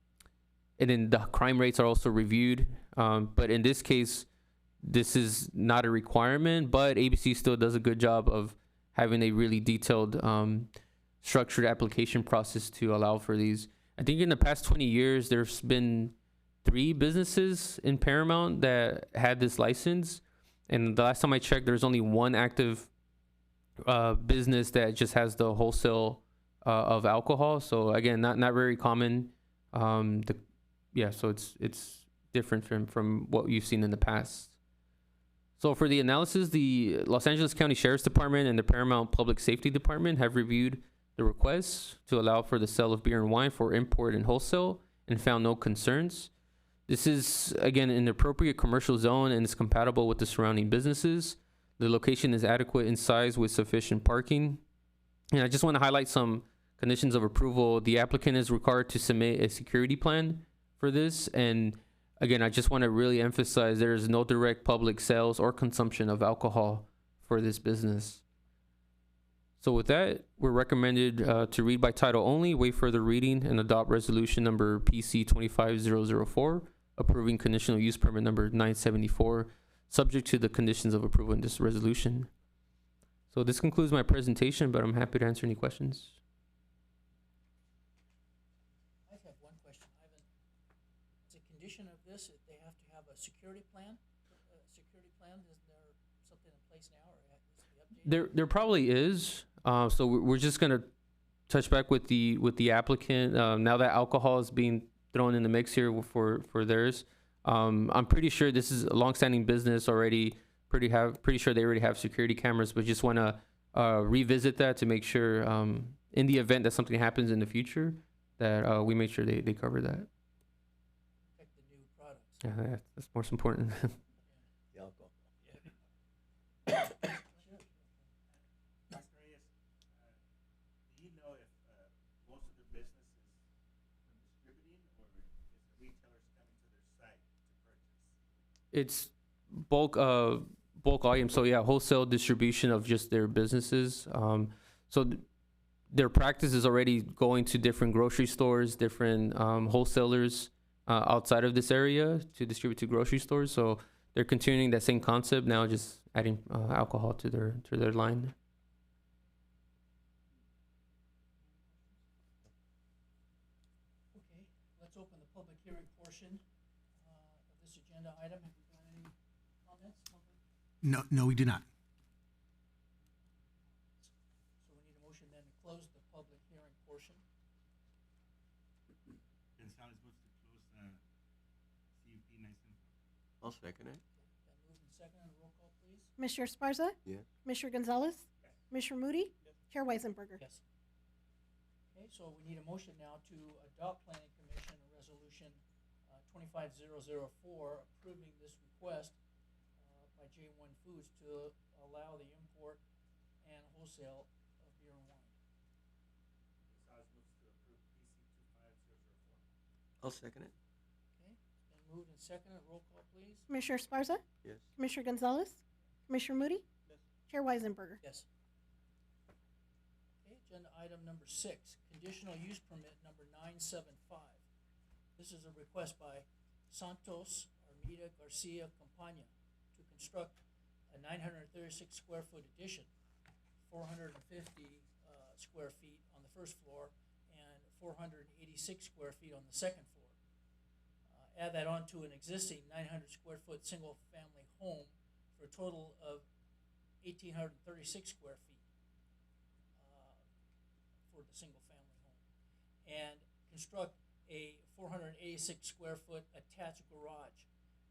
then the crime rates are also reviewed. But in this case, this is not a requirement, but ABC still does a good job of having a really detailed structured application process to allow for these. I think in the past 20 years, there's been 3 businesses in Paramount that had this license. And the last time I checked, there's only one active business that just has the wholesale of alcohol. So again, not very common. So it's different from what you've seen in the past. So for the analysis, the Los Angeles County Sheriff's Department and the Paramount Public Safety Department have reviewed the requests to allow for the sale of beer and wine for import and wholesale and found no concerns. This is, again, an appropriate commercial zone and is compatible with the surrounding businesses. The location is adequate in size with sufficient parking. And I just want to highlight some conditions of approval. The applicant is required to submit a security plan for this. And again, I just want to really emphasize there is no direct public sales or consumption of alcohol for this business. So with that, we're recommended to read by title only, waive further reading, and adopt resolution number PC 25004, approving conditional use permit number 974, subject to the conditions of approval in this resolution. So this concludes my presentation, but I'm happy to answer any questions. I have one question, Ivan. As a condition of this, they have to have a security plan? Is there something in place now, or has to be updated? There probably is. So we're just gonna touch back with the applicant now that alcohol is being thrown in the mix here for theirs. I'm pretty sure this is a longstanding business already. Pretty sure they already have security cameras, but just want to revisit that to make sure in the event that something happens in the future that we make sure they cover that. Protect the new product. Yeah, that's most important. The alcohol. Mr. Reyes, do you know if most of the business is from distributing, or is the retailers coming to their site to purchase? It's bulk volume. So yeah, wholesale distribution of just their businesses. Their practice is already going to different grocery stores, different wholesalers outside of this area to distribute to grocery stores. So they're continuing that same concept now, just adding alcohol to their line. Okay, let's open the public hearing portion of this agenda item. Have we got any comments? No, we do not. So we need a motion then to close the public hearing portion. Gonzalez moves to close CUP 974. I'll second it. Then moved and seconded, roll call please. Commissioner Esparza? Yes. Commissioner Gonzalez? Commissioner Moody? Chair Weisenberger? Yes. Okay, so we need a motion now to adopt Planning Commission Resolution 25004 approving this request by J1 Foods to allow the import and wholesale of beer and wine. Gonzalez moves to approve PC 25004. I'll second it. Okay, it's been moved and seconded, roll call please. Commissioner Esparza? Yes. Commissioner Gonzalez? Commissioner Moody? Chair Weisenberger? Yes. Okay, agenda item number 6, conditional use permit number 975. This is a request by Santos Armida Garcia Campana to construct a 936 square foot addition, 450 square feet on the first floor and 486 square feet on the second floor. Add that on to an existing 900 square foot single family home for a total of 1,836 square feet for the single family home, and construct a 486 square foot attached garage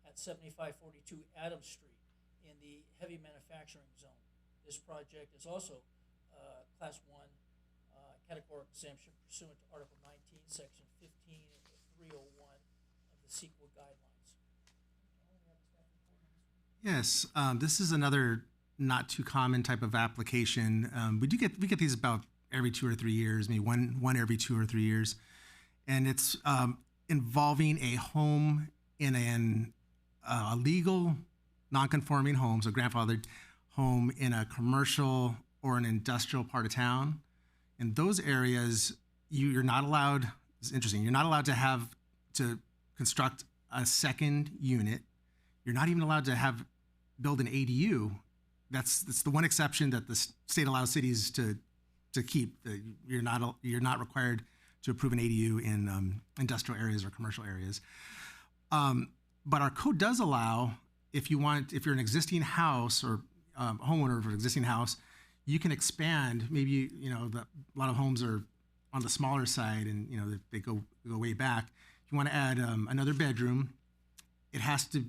at 7542 Adams Street in the heavy manufacturing zone. This project is also Class 1 categorical exemption pursuant to Article 19, Section 15, 301 of the CEQA guidelines. Yes, this is another not too common type of application. We get these about every 2 or 3 years, maybe one every 2 or 3 years, and it's involving a home in a legal non-conforming home, so grandfathered home in a commercial or an industrial part of town. In those areas, you're not allowed. It's interesting. You're not allowed to construct a second unit. You're not even allowed to build an ADU. That's the one exception that the state allows cities to keep. You're not required to approve an ADU in industrial areas or commercial areas. But our code does allow, if you're an existing house or homeowner of an existing house, you can expand. Maybe a lot of homes are on the smaller side, and they go way back. If you want to add another bedroom, it has to.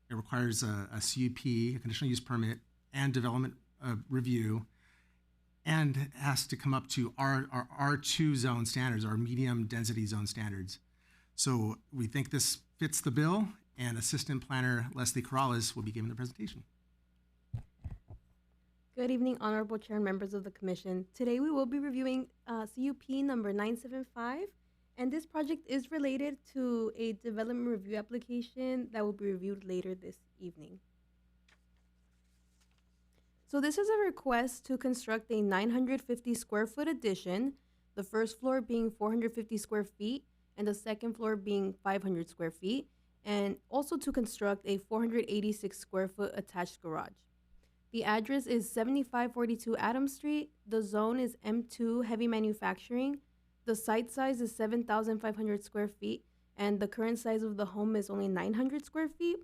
It requires a CUP, a conditional use permit, and development review, and it has to come up to our R2 zone standards, our medium density zone standards. So we think this fits the bill, and Assistant Planner Leslie Corrales will be giving the presentation. Good evening, Honorable Chair and members of the Commission. Today we will be reviewing CUP number 975, and this project is related to a development review application that will be reviewed later this evening. So this is a request to construct a 950 square foot addition, the first floor being 450 square feet and the second floor being 500 square feet, and also to construct a 486 square foot attached garage. The address is 7542 Adams Street. The zone is M2 heavy manufacturing. The site size is 7,500 square feet, and the current size of the home is only 900 square feet.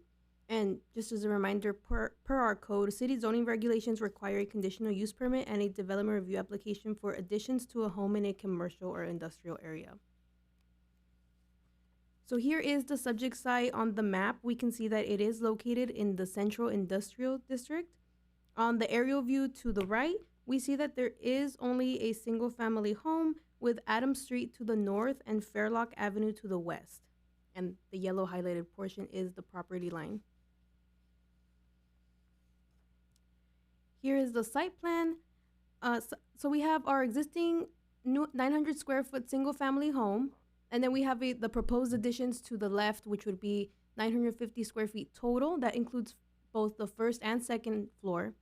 And just as a reminder, per our code, city zoning regulations require a conditional use permit and a development review application for additions to a home in a commercial or industrial area. So here is the subject site on the map. We can see that it is located in the Central Industrial District. On the aerial view to the right, we see that there is only a single family home with Adams Street to the north and Fairlock Avenue to the west. and the yellow highlighted portion is the property line. Here is the site plan. So we have our existing new 900 square foot single family home, and then we have the proposed additions to the left, which would be 950 square feet total. That includes both the first and second floor,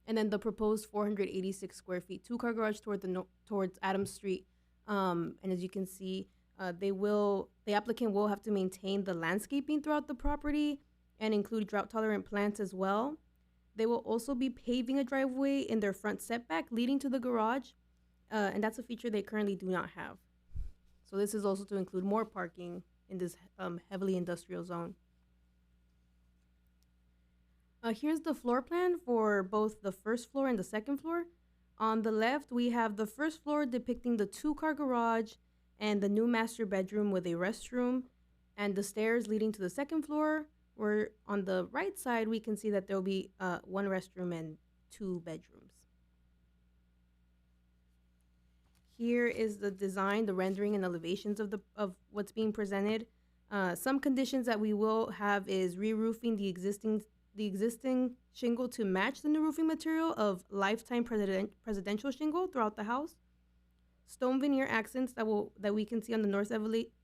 and then the proposed 486 square feet, 2-car garage towards Adams Street. And as you can see, the applicant will have to maintain the landscaping throughout the property and include drought tolerant plants as well. They will also be paving a driveway in their front setback leading to the garage, and that's a feature they currently do not have. So this is also to include more parking in this heavily industrial zone. Here's the floor plan for both the first floor and the second floor. On the left, we have the first floor depicting the 2-car garage and the new master bedroom with a restroom and the stairs leading to the second floor, where on the right side, we can see that there will be 1 restroom and 2 bedrooms. Here is the design, the rendering and elevations of what's being presented. Some conditions that we will have is re-roofing the existing shingle to match the new roofing material of lifetime presidential shingle throughout the house. Stone veneer accents that we can see on the north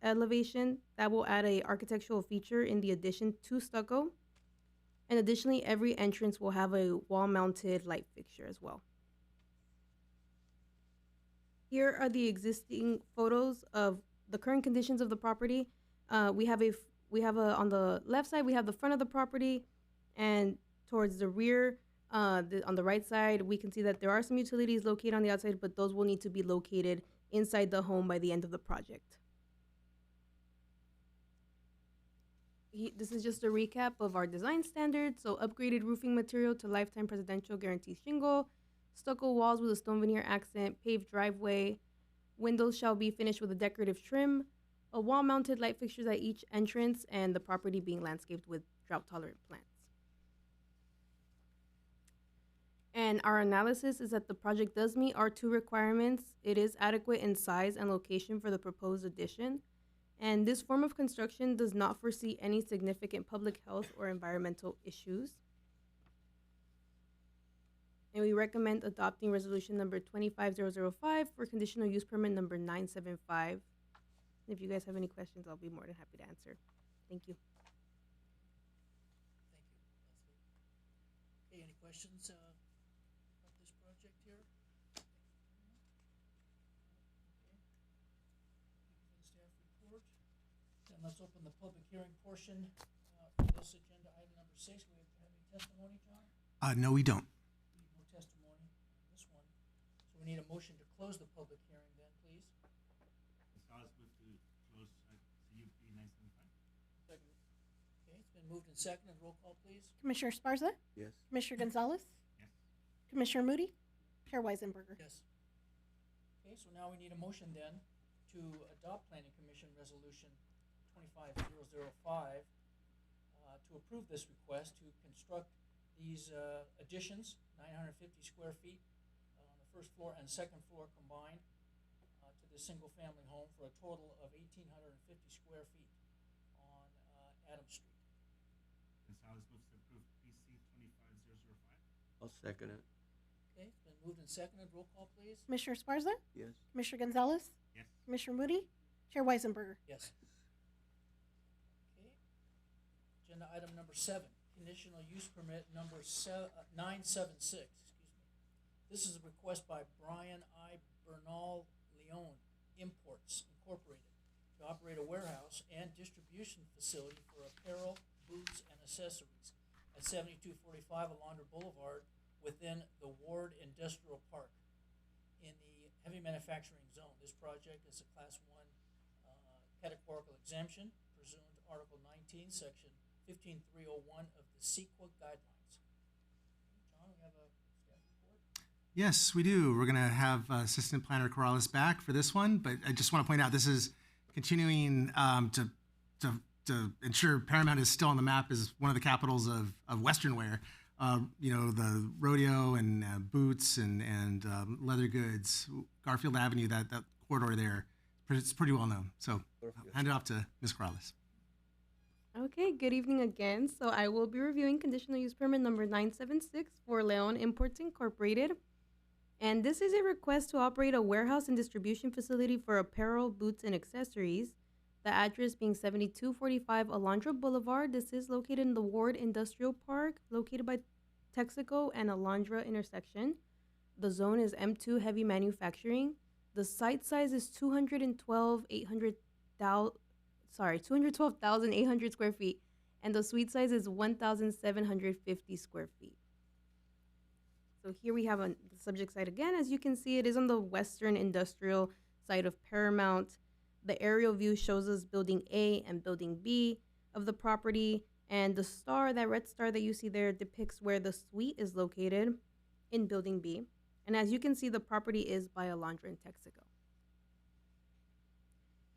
elevation that will add a architectural feature in the addition to stucco. And additionally, every entrance will have a wall-mounted light fixture as well. Here are the existing photos of the current conditions of the property. We have on the left side, we have the front of the property, and towards the rear, on the right side, we can see that there are some utilities located on the outside, but those will need to be located inside the home by the end of the project. This is just a recap of our design standards. So upgraded roofing material to lifetime presidential guarantee shingle, stucco walls with a stone veneer accent, paved driveway, windows shall be finished with a decorative trim, a wall-mounted light fixtures at each entrance, and the property being landscaped with drought-tolerant plants. And our analysis is that the project does meet our 2 requirements. It is adequate in size and location for the proposed addition. And this form of construction does not foresee any significant public health or environmental issues. And we recommend adopting resolution number 25005 for conditional use permit number 975. If you guys have any questions, I'll be more than happy to answer. Thank you. Thank you, Leslie. Okay, any questions about this project here? Okay. Thank you for the staff report. Then let's open the public hearing portion for this agenda item number 6. We have any testimony, John? No, we don't. No testimony on this one. So we need a motion to close the public hearing then, please. Gonzalez move to close CUP 975. Second. Okay, it's been moved and seconded. Roll call, please. Commissioner Sparza, Yes. Commissioner Gonzalez, Yes. Commissioner Moody, Chair Weisenberger. Yes. Okay, so now we need a motion then to adopt Planning Commission Resolution 25005 to approve this request to construct these additions, 950 square feet on the first floor and second floor combined to the single-family home for a total of 1,850 square feet on Adams Street. Gonzalez moves to approve PC 25005. I'll second it. Okay, it's been moved and seconded. Roll call, please. Commissioner Sparza, Yes. Commissioner Gonzalez, Yes. Commissioner Moody, Chair Weisenberger. Yes. Okay. Agenda item number 7, conditional use permit number 976, excuse me. This is a request by Brian I. Bernal Leon Imports Incorporated to operate a warehouse and distribution facility for apparel, boots, and accessories at 7245 Alondra Boulevard within the Ward Industrial Park in the heavy manufacturing zone. This project is a Class 1 categorical exemption pursuant to Article 19, Section 15301 of the CEQA guidelines. John, we have a staff report? Yes, we do. We're going to have Assistant Planner Corrales back for this one, but I just want to point out this is continuing to ensure Paramount is still on the map as one of the capitals of Western wear. You know, the rodeo and boots and leather goods, Garfield Avenue, that corridor there, it's pretty well known. So I'll hand it off to Ms. Corrales. Okay, good evening again. So I will be reviewing conditional use permit number 976 for Leon Imports Incorporated. And this is a request to operate a warehouse and distribution facility for apparel, boots, and accessories. The address being 7245 Alondra Boulevard. This is located in the Ward Industrial Park, located by Texaco and Alondra intersection. The zone is M2 heavy manufacturing. The site size is 212,800 square feet, and the suite size is 1,750 square feet. So here we have the subject site again. As you can see, it is on the western industrial side of Paramount. The aerial view shows us building A and building B of the property, and the star, that red star that you see there, depicts where the suite is located in building B. And as you can see, the property is by Alondra and Texaco.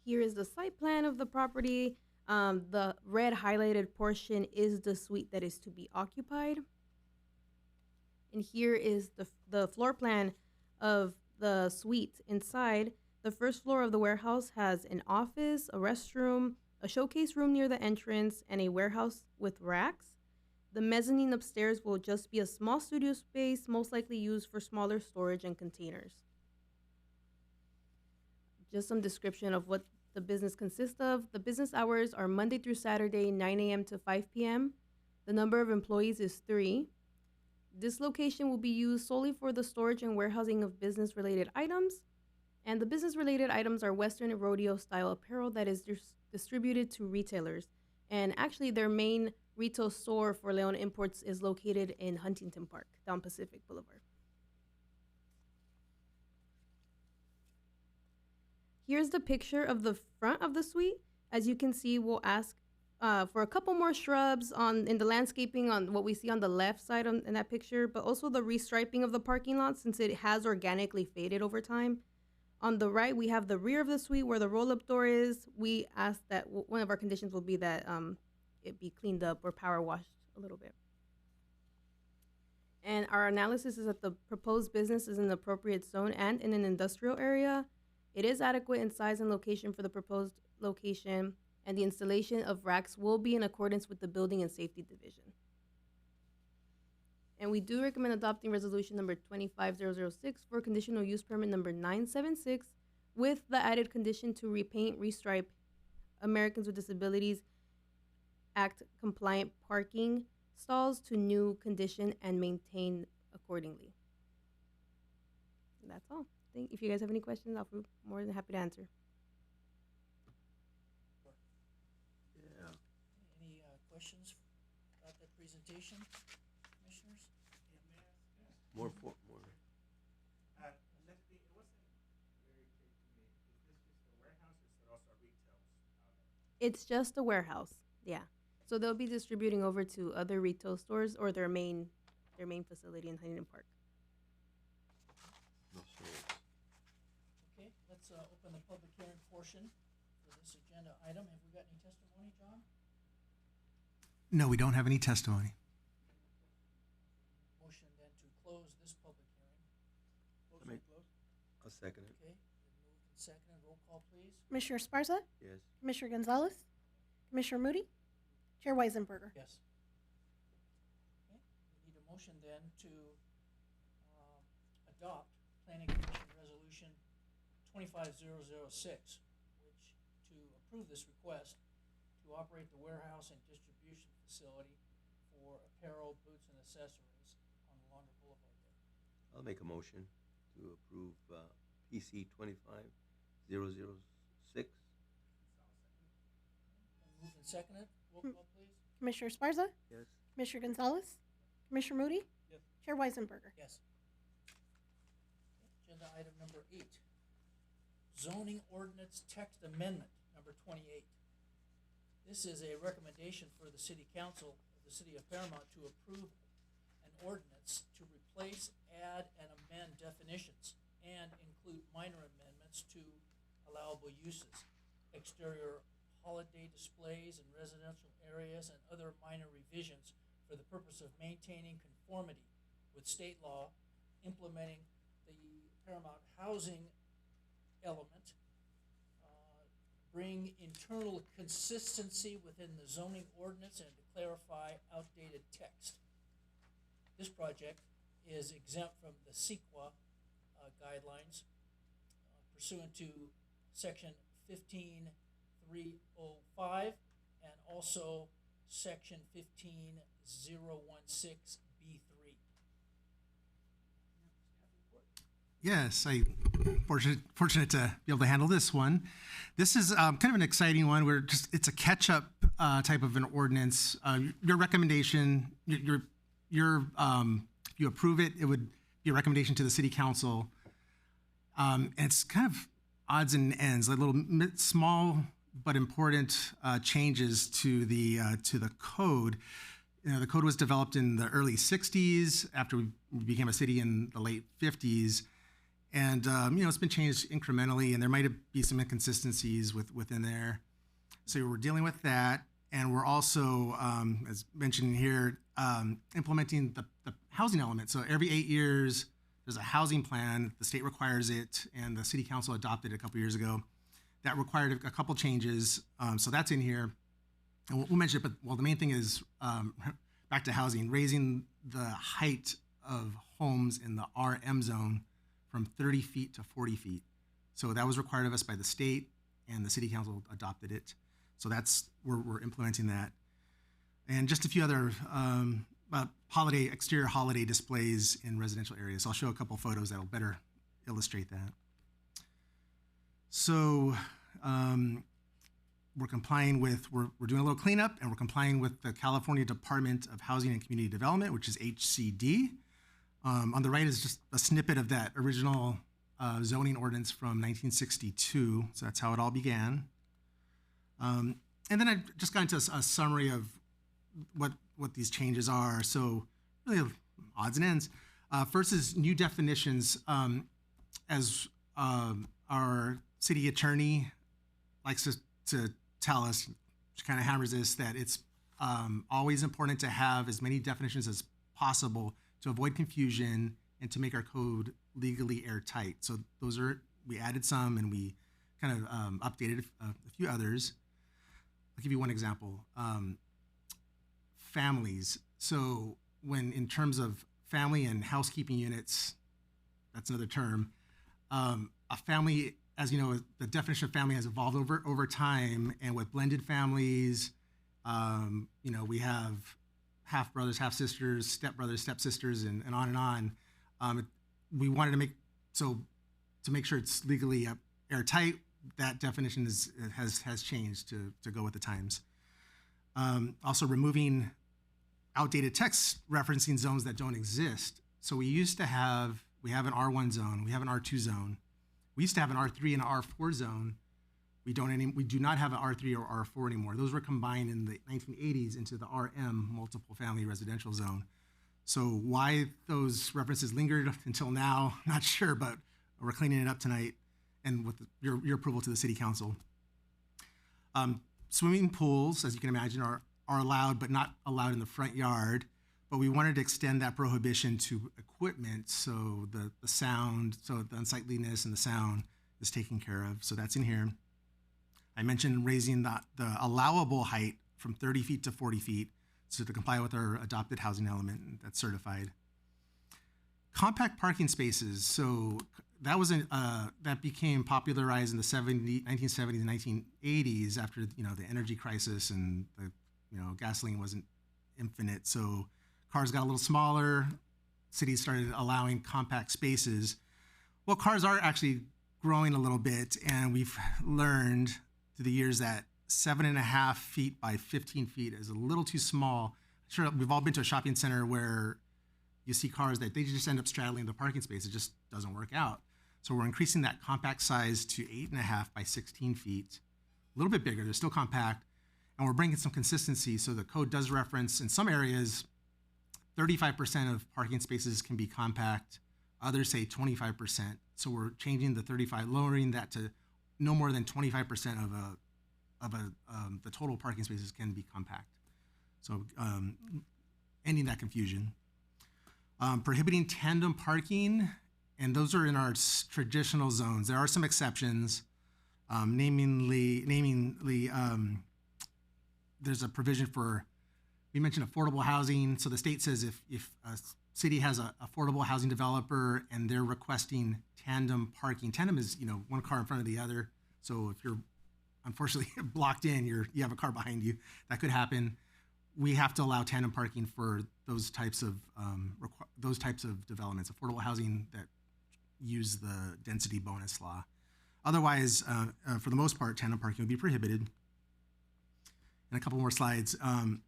Here is the site plan of the property. The red highlighted portion is the suite that is to be occupied. And here is the floor plan of the suite inside. The first floor of the warehouse has an office, a restroom, a showcase room near the entrance, and a warehouse with racks. The mezzanine upstairs will just be a small studio space, most likely used for smaller storage and containers. Just some description of what the business consists of. The business hours are Monday through Saturday, 9 a.m. to 5 p.m. The number of employees is 3. This location will be used solely for the storage and warehousing of business-related items. And the business-related items are Western rodeo-style apparel that is distributed to retailers. And actually, their main retail store for Leon Imports is located in Huntington Park, down Pacific Boulevard. Here's the picture of the front of the suite. As you can see, we'll ask for a couple more shrubs in the landscaping on what we see on the left side in that picture, but also the restriping of the parking lot since it has organically faded over time. On the right, we have the rear of the suite where the roll-up door is. We ask that one of our conditions will be that it be cleaned up or power washed a little bit. And our analysis is that the proposed business is in the appropriate zone and in an industrial area. It is adequate in size and location for the proposed location, and the installation of racks will be in accordance with the Building and Safety Division. And we do recommend adopting resolution number 25006 for conditional use permit number 976 with the added condition to repaint, restripe Americans with Disabilities Act compliant parking stalls to new condition and maintain accordingly. That's all. If you guys have any questions, I'll be more than happy to answer. Yeah. Any questions about that presentation, commissioners? More. Allegedly, it wasn't very clear to me. Is this just a warehouse or is it also a retail outlet? It's just a warehouse, yeah. So they'll be distributing over to other retail stores or their main facility in Huntington Park. No sales. Okay, let's open the public hearing portion for this agenda item. Have we got any testimony, John? No, we don't have any testimony. Motion then to close this public hearing. I make- I'll second it. Okay, then moved and seconded. Roll call, please. Commissioner Esparza, Yes. Commissioner Gonzalez, Commissioner Moody, Chair Weisenberger. Yes. Okay, we need a motion then to adopt Planning Commission Resolution 25006, which to approve this request to operate the warehouse and distribution facility for apparel, boots, and accessories on Alondra Boulevard there. I'll make a motion to approve PC 25006. Moved and seconded. Roll call, please. Commissioner Esparza, Yes. Commissioner Gonzalez, Commissioner Moody, Yes. Chair Weisenberger. Yes. Agenda item number 8, zoning ordinance text amendment number 28. This is a recommendation for the city council of the city of Paramount to approve an ordinance to replace, add, and amend definitions and include minor amendments to allowable uses, exterior holiday displays in residential areas, and other minor revisions for the purpose of maintaining conformity with state law, implementing the Paramount housing element, bring internal consistency within the zoning ordinance and to clarify outdated text. This project is exempt from the CEQA guidelines pursuant to section 15305 and also section 15016B3. Yes, I fortunate to be able to handle this one. This is kind of an exciting one. Where it's a catch-up type of an ordinance. Your recommendation, if you approve it, it would be a recommendation to the city council. And it's kind of odds and ends, like little small but important changes to the code. You know, the code was developed in the early '60s after we became a city in the late '50s. And, it's been changed incrementally, and there might be some inconsistencies within there. So we're dealing with that. And we're also, as mentioned here, implementing the housing element. So every 8 years, there's a housing plan. The state requires it, and the city council adopted it a couple years ago. That required a couple changes. So that's in here. And we'll mention it, but the main thing is, back to housing, raising the height of homes in the RM zone from 30 feet to 40 feet. So that was required of us by the state, and the city council adopted it. So we're implementing that. And just a few other exterior holiday displays in residential areas. I'll show a couple photos that'll better illustrate that. So we're complying with, we're doing a little cleanup, and we're complying with the California Department of Housing and Community Development, which is HCD. On the right is just a snippet of that original zoning ordinance from 1962. So that's how it all began. And then I just got into a summary of what these changes are. So really odds and ends. First is new definitions. As our city attorney likes to tell us, she kind of hammers this, that it's always important to have as many definitions as possible to avoid confusion and to make our code legally airtight. So we added some, and we kind of updated a few others. I'll give you one example. Families. So in terms of family and housekeeping units, that's another term. A family, as you know, the definition of family has evolved over time, and with blended families, we have half brothers, half sisters, step brothers, step sisters, and on and on. We wanted to make sure it's legally airtight. That definition has changed to go with the times. Also removing outdated text referencing zones that don't exist. So we have an R1 zone, we have an R2 zone. We used to have an R3 and an R4 zone. We do not have an R3 or R4 anymore. Those were combined in the 1980s into the RM, multiple family residential zone. So why those references lingered until now, not sure, but we're cleaning it up tonight, and with your approval to the city council. Swimming pools, as you can imagine, are allowed, but not allowed in the front yard. But we wanted to extend that prohibition to equipment, so the sound, so the unsightliness and the sound is taken care of. So that's in here. I mentioned raising the allowable height from 30 feet to 40 feet, so to comply with our adopted housing element that's certified. Compact parking spaces. So that that became popularized in the 1970s and 1980s after the energy crisis, and gasoline wasn't infinite. So cars got a little smaller. Cities started allowing compact spaces. Well, cars are actually growing a little bit, and we've learned through the years that 7.5 feet by 15 feet is a little too small. Sure, we've all been to a shopping center where you see cars that they just end up straddling the parking space. It just doesn't work out. So we're increasing that compact size to 8.5 by 16 feet, a little bit bigger. They're still compact, and we're bringing some consistency. So the code does reference in some areas 35% of parking spaces can be compact. Others say 25%. So we're changing the 35, lowering that to no more than 25% of the total parking spaces can be compact. So ending that confusion. Prohibiting tandem parking, and those are in our traditional zones. There are some exceptions. namely, there's a provision for, we mentioned affordable housing. So the state says if a city has an affordable housing developer and they're requesting tandem parking, tandem is, one car in front of the other. So if you're unfortunately blocked in, you have a car behind you, that could happen. We have to allow tandem parking for those types of developments, affordable housing that use the density bonus law. Otherwise, for the most part, tandem parking would be prohibited. And a couple more slides. The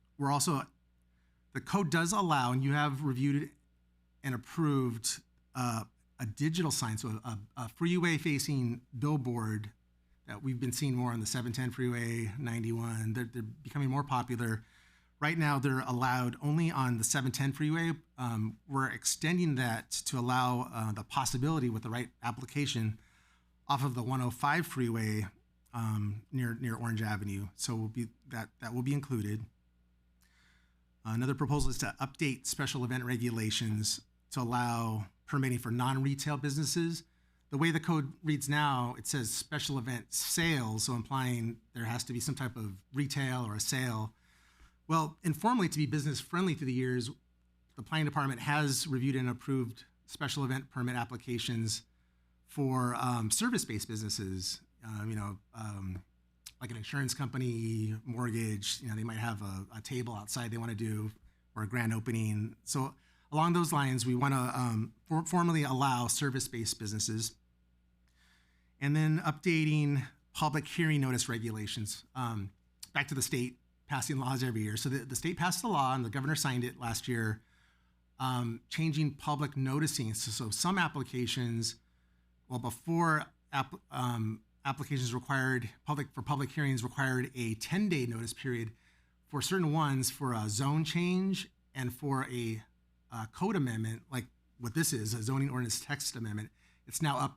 code does allow, and you have reviewed and approved a digital sign, so a freeway-facing billboard that we've been seeing more on the 710 freeway, 91. They're becoming more popular. Right now, they're allowed only on the 710 freeway. We're extending that to allow the possibility with the right application off of the 105 freeway near Orange Avenue. So that will be included. Another proposal is to update special event regulations to allow permitting for non-retail businesses. The way the code reads now, it says special event sales, so implying there has to be some type of retail or a sale. Well, informally, to be business friendly through the years, the planning department has reviewed and approved special event permit applications for service-based businesses, like an insurance company, mortgage. They might have a table outside they want to do, or a grand opening. So along those lines, we want to formally allow service-based businesses. And then updating public hearing notice regulations. Back to the state passing laws every year. So the state passed the law, and the governor signed it last year, changing public noticing. So some applications, before applications required, public hearings required a 10-day notice period for certain ones for a zone change and for a code amendment, like what this is, a zoning ordinance text amendment. It's now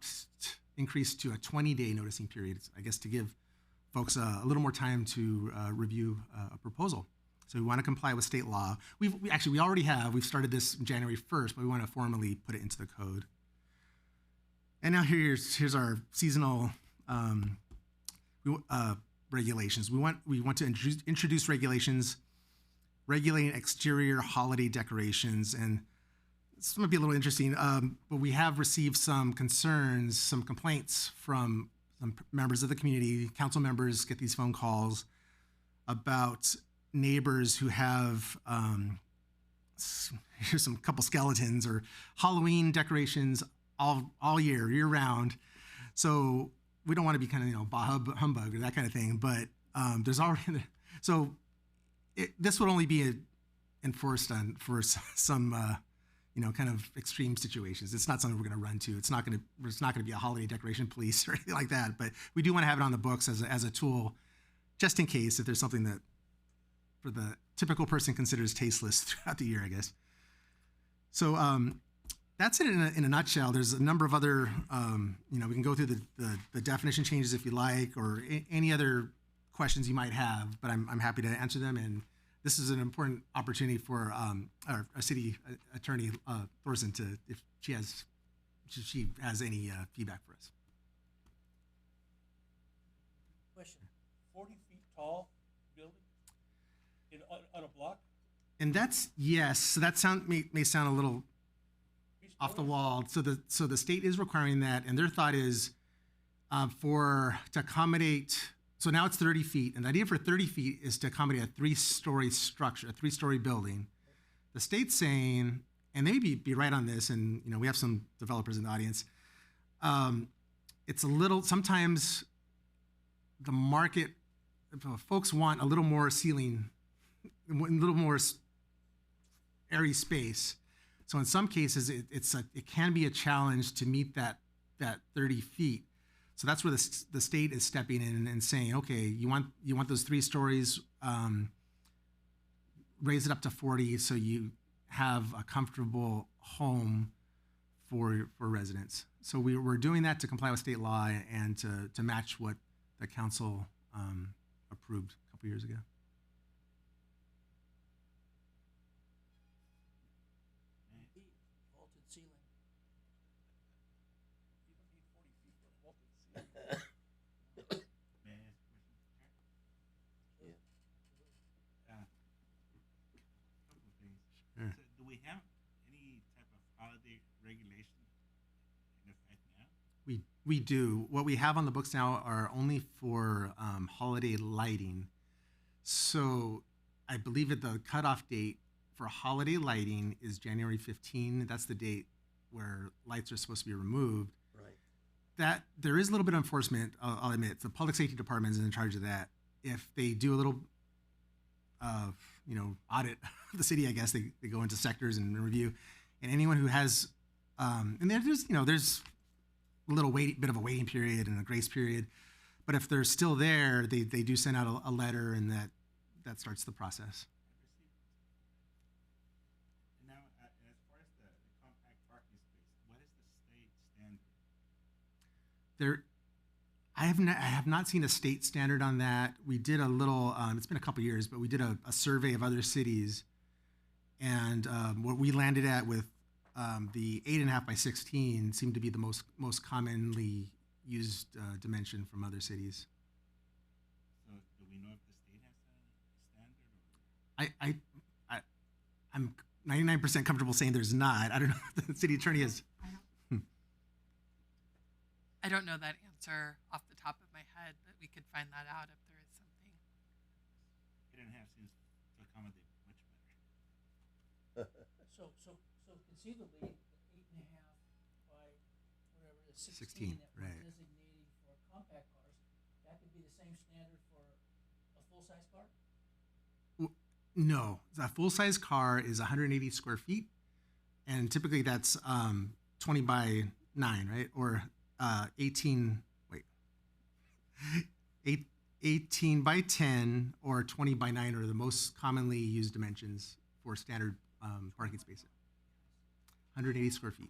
increased to a 20-day noticing period, I guess, to give folks a little more time to review a proposal. So we want to comply with state law. We already have. We've started this January 1st, but we want to formally put it into the code. And now here's our seasonal regulations. We want to introduce regulations regulating exterior holiday decorations, and this might be a little interesting, but we have received some concerns, some complaints from some members of the community. Council members get these phone calls about neighbors who have here's some couple skeletons or Halloween decorations all year round. So we don't want to be kind of bah humbug or that kind of thing, but there's already this would only be enforced for some kind of extreme situations. It's not something we're going to run to. It's not going to be a holiday decoration police or anything like that. But we do want to have it on the books as a tool, just in case if there's something that for the typical person considers tasteless throughout the year, I guess. So that's it in a nutshell. There's a number of other, we can go through the definition changes if you like, or any other questions you might have, but I'm happy to answer them. And this is an important opportunity for our city attorney, Thorson, if she has any feedback for us. Question, 40 feet tall building on a block? And that's, yes, so that may sound a little off the wall. So the state is requiring that, and their thought is to accommodate. So now it's 30 feet, and the idea for 30 feet is to accommodate a 3-story structure, a 3-story building. The state's saying, and they may be right on this, and we have some developers in the audience. It's a little, sometimes the market, folks want a little more ceiling, a little more airy space. So in some cases, it can be a challenge to meet that 30 feet. So that's where the state is stepping in and saying, okay, you want those 3 stories, raise it up to 40, so you have a comfortable home for residents. So we're doing that to comply with state law and to match what the council approved a couple years ago. Vaulted ceiling. You don't need 40 feet for a vaulted ceiling. We do. What we have on the books now are only for holiday lighting. So I believe that the cutoff date for holiday lighting is January 15. That's the date where lights are supposed to be removed. Right. That there is a little bit of enforcement. I'll admit, the public safety department is in charge of that. If they do a little, audit the city, I guess they go into sectors and review, and anyone who has, and there's a little bit of a waiting period and a grace period, but if they're still there, they do send out a letter, and that starts the process. And now, as far as the compact parking space, what is the state standard? I have not seen a state standard on that. We did a little. It's been a couple years, but we did a survey of other cities, and what we landed at with the 8.5 by 16 seemed to be the most commonly used dimension from other cities. So do we know if the state has a standard? Or? I'm 99% comfortable saying there's not. I don't know if the city attorney is. I don't know that answer off the top of my head, but we could find that out if there is something. 8.5 seems to accommodate much better. So conceivably, the 8.5 by whatever it is, 16, 16 that we're right. designating for compact cars, that could be the same standard for a full-size car? No, a full-size car is 180 square feet, and typically that's 20 by 9, right? Or 18 by 10 or 20 by 9 are the most commonly used dimensions for standard parking spaces. 180 square feet.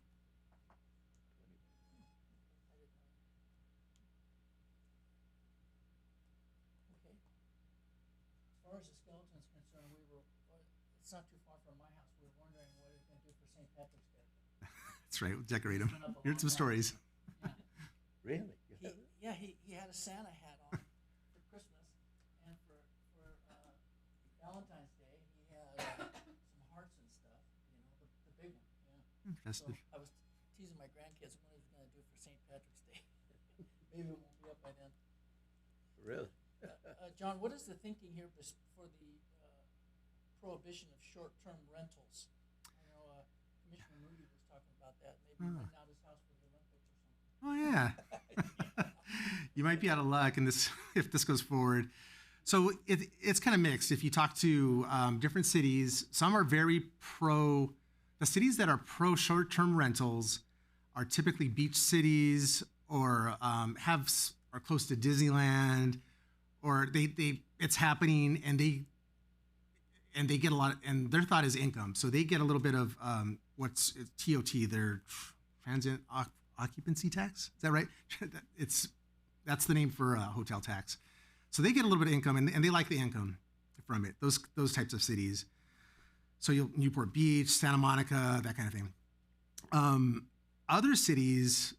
Okay. As far as the skeleton's concerned, it's not too far from my house. We were wondering what it's going to do for St. Patrick's Day. That's right. We'll decorate them. Been up a Here's long some stories. Yeah. Really? He had a Santa hat on for Christmas, and for Valentine's Day, he had some hearts and stuff. The big one. Yeah. So Festive. I was teasing my grandkids what he was going to do for St. Patrick's Day. Maybe it won't be up by then. Really? John, what is the thinking here for the prohibition of short-term rentals? I know Commissioner Moody was talking about that. Maybe rent out his house for the Olympics or something. Oh yeah. You might be out of luck in this if this goes forward. So it's kind of mixed. If you talk to different cities, some are very pro. The cities that are pro short-term rentals are typically beach cities or are close to Disneyland, or it's happening and they get a lot, and their thought is income. So they get a little bit of what's TOT, their transient occupancy tax. Is that right? That's the name for hotel tax. So they get a little bit of income, and they like the income from it. Those types of cities. So Newport Beach, Santa Monica, that kind of thing. Other cities,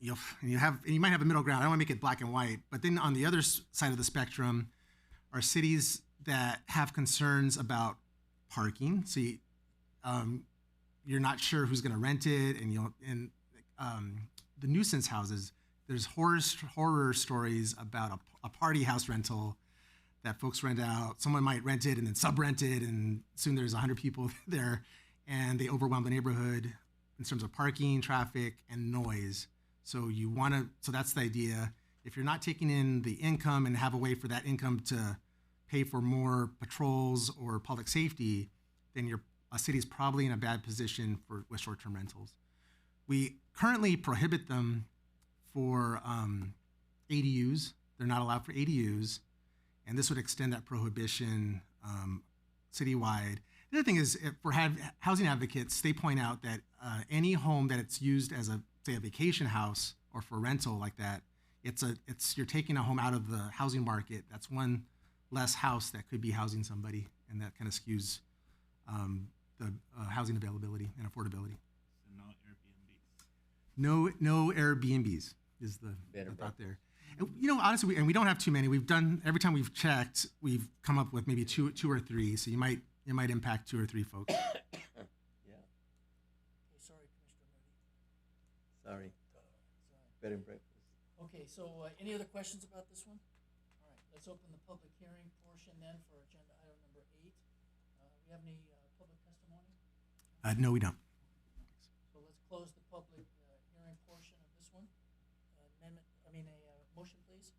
you might have a middle ground. I don't want to make it black and white, but then on the other side of the spectrum are cities that have concerns about parking. So you're not sure who's going to rent it, and the nuisance houses. There's horror stories about a party house rental that folks rent out. Someone might rent it and then sub-rent it, and soon there's 100 people there, and they overwhelm the neighborhood in terms of parking, traffic, and noise. So that's the idea. If you're not taking in the income and have a way for that income to pay for more patrols or public safety, then a city's probably in a bad position with short-term rentals. We currently prohibit them for ADUs. They're not allowed for ADUs, and this would extend that prohibition citywide. The other thing is, for housing advocates, they point out that any home that it's used as a vacation house or for rental like that, you're taking a home out of the housing market. That's one less house that could be housing somebody, and that kind of skews the housing availability and affordability. So No Airbnbs is the Better thought there. And, honestly, we don't have too many. We've done, every time we've checked, we've come up with maybe two or three. So it might impact 2 or 3 folks. Yeah. Okay, sorry, Commissioner Moody. Sorry. Sorry. Bed and breakfast. Okay, so any other questions about this one? All right, let's open the public hearing portion then for agenda item number 8. We have any public testimony? No, we don't. So let's close the public hearing portion of this one. Motion, please.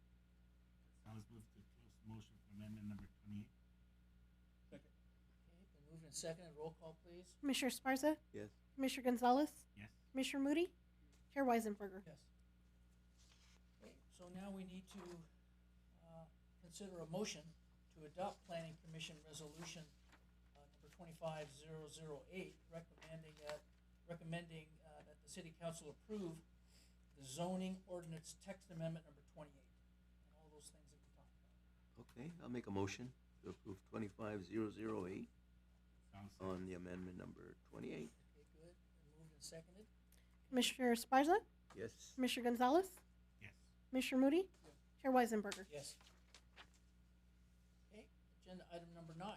So let's move to close motion for amendment number 28. Okay, been moved and seconded. Roll call, please. Commissioner Sparza, Yes. Commissioner Gonzalez, Yes. Commissioner Moody, Chair Weisenberger. Yes. Okay, so now we need to consider a motion to adopt Planning Commission Resolution number 25008, recommending that the City Council approve the zoning ordinance text amendment number 28, and all those things that we talked about. Okay, I'll make a motion to approve 25008 Sounds on the amendment number 28. Okay, good. Been moved and seconded. Commissioner Sparza, Yes. Commissioner Gonzalez, yes. Commissioner Moody, Chair Weisenberger. Yes. Okay, agenda item number 9,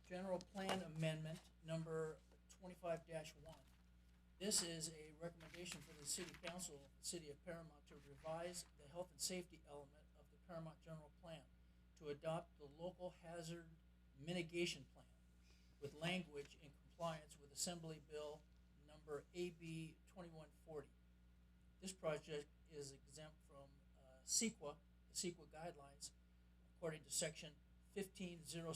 general plan amendment number 25-1. This is a recommendation for the City Council of the City of Paramount to revise the health and safety element of the Paramount General Plan to adopt the local hazard mitigation plan with language in compliance with Assembly Bill number AB 2140. This project is exempt from the CEQA guidelines according to section 15061B3.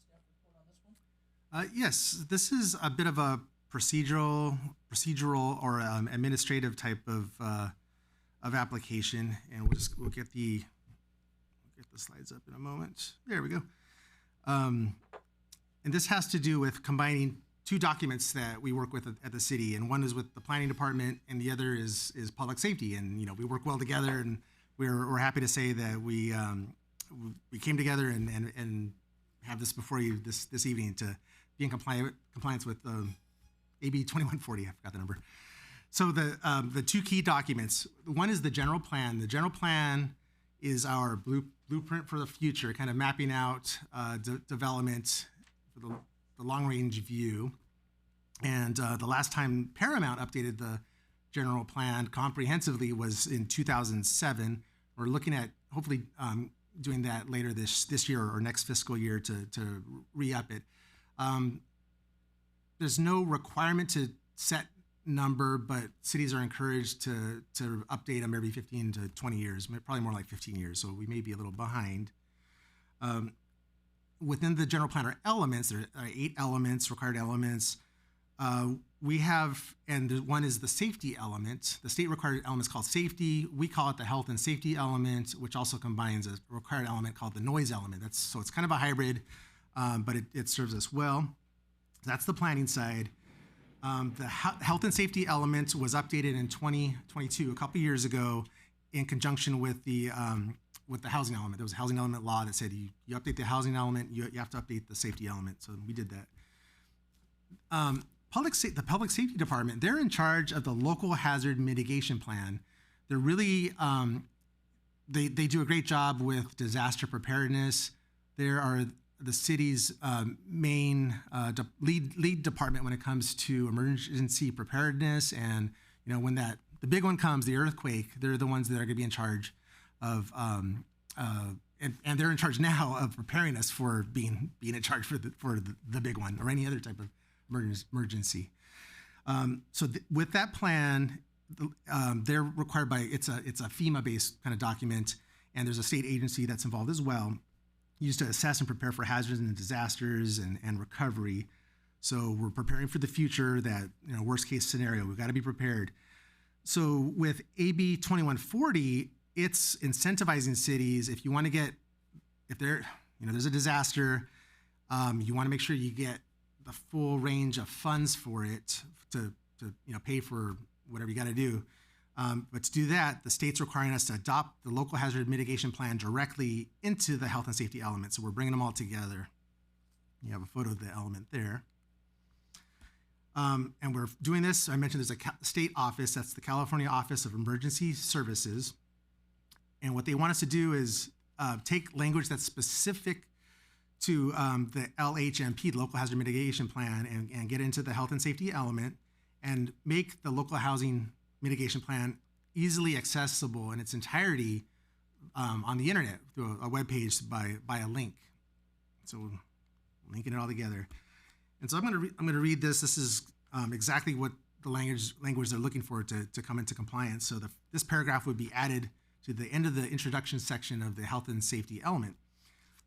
Staff report on this one? Yes, this is a bit of a procedural or administrative type of application, and we'll get the slides up in a moment. There we go. And this has to do with combining two documents that we work with at the city, and one is with the planning department, and the other is public safety. And we work well together, and we're happy to say that we came together and have this before you this evening to be in compliance with AB 2140. I forgot the number. So the two key documents. One is the general plan. The general plan is our blueprint for the future, kind of mapping out development for the long-range view. And the last time Paramount updated the general plan comprehensively was in 2007. We're looking at hopefully doing that later this year or next fiscal year to re-up it. There's no requirement to set number, but cities are encouraged to update them every 15 to 20 years, probably more like 15 years, so we may be a little behind. Within the general plan are elements. There are 8 elements, required elements. We have, and one is the safety element. The state required element is called safety. We call it the health and safety element, which also combines a required element called the noise element. So it's kind of a hybrid, but it serves us well. That's the planning side. The health and safety element was updated in 2022, a couple years ago, in conjunction with the housing element. There was a housing element law that said you update the housing element, you have to update the safety element. So we did that. The public safety department, they're in charge of the local hazard mitigation plan. They're really they do a great job with disaster preparedness. There are the city's main lead department when it comes to emergency preparedness, and when the big one comes, the earthquake, they're the ones that are going to be in charge of, and they're in charge now of preparing us for being in charge for the big one or any other type of emergency. With that plan, they're required by it's a FEMA-based kind of document, and there's a state agency that's involved as well, used to assess and prepare for hazards and disasters and recovery. So we're preparing for the future, that worst case scenario, we've got to be prepared. So with AB 2140, it's incentivizing cities, if you want to get, if there's a disaster, you want to make sure you get the full range of funds for it to pay for whatever you got to do. But to do that, the state's requiring us to adopt the local hazard mitigation plan directly into the health and safety element. So we're bringing them all together. You have a photo of the element there. And we're doing this. I mentioned there's a state office, that's the California Office of Emergency Services. And what they want us to do is take language that's specific to the LHMP, the Local Hazard Mitigation Plan, and get into the health and safety element and make the local housing mitigation plan easily accessible in its entirety on the internet through a web page by a link. So linking it all together. And so I'm going to read this. This is exactly what the language they're looking for to come into compliance. So this paragraph would be added to the end of the introduction section of the health and safety element.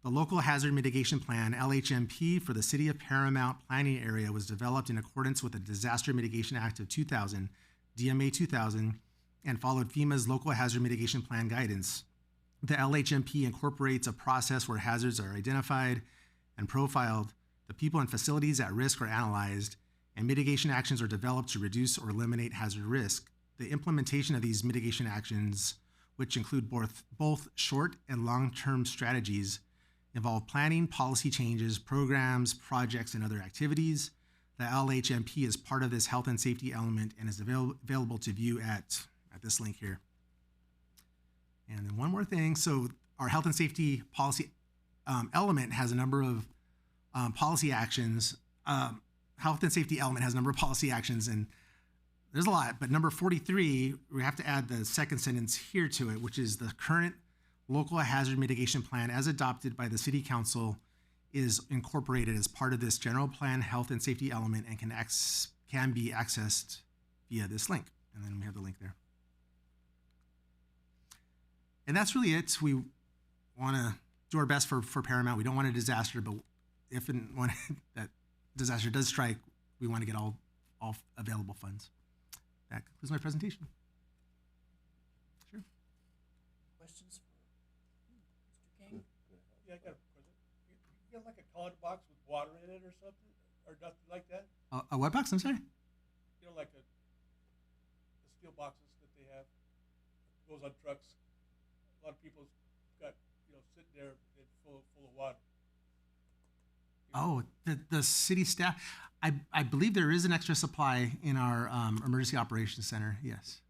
The Local Hazard Mitigation Plan, LHMP, for the City of Paramount planning area was developed in accordance with the Disaster Mitigation Act of 2000, DMA 2000, and followed FEMA's Local Hazard Mitigation Plan guidance. The LHMP incorporates a process where hazards are identified and profiled, the people and facilities at risk are analyzed, and mitigation actions are developed to reduce or eliminate hazard risk. The implementation of these mitigation actions, which include both short and long-term strategies, involve planning, policy changes, programs, projects, and other activities. The LHMP is part of this health and safety element and is available to view at this link here. And then one more thing. So our health and safety policy element has a number of policy actions. Health and safety element has a number of policy actions, and there's a lot, but number 43, we have to add the second sentence here to it, which is the current local hazard mitigation plan as adopted by the City Council is incorporated as part of this general plan health and safety element and can be accessed via this link. And then we have the link there. And that's really it. We want to do our best for Paramount. We don't want a disaster, but if and when that disaster does strike, we want to get all available funds. That concludes my presentation. Sure. Questions for Mr. King? Yeah, I got a question. You got like a colored box with water in it or something, or nothing like that? A what box? I'm sorry. You know, like the steel boxes that they have, goes on trucks. A lot of people got, sitting there and full of water. Oh, the city staff. I believe there is an extra supply in our emergency operations center. Yes,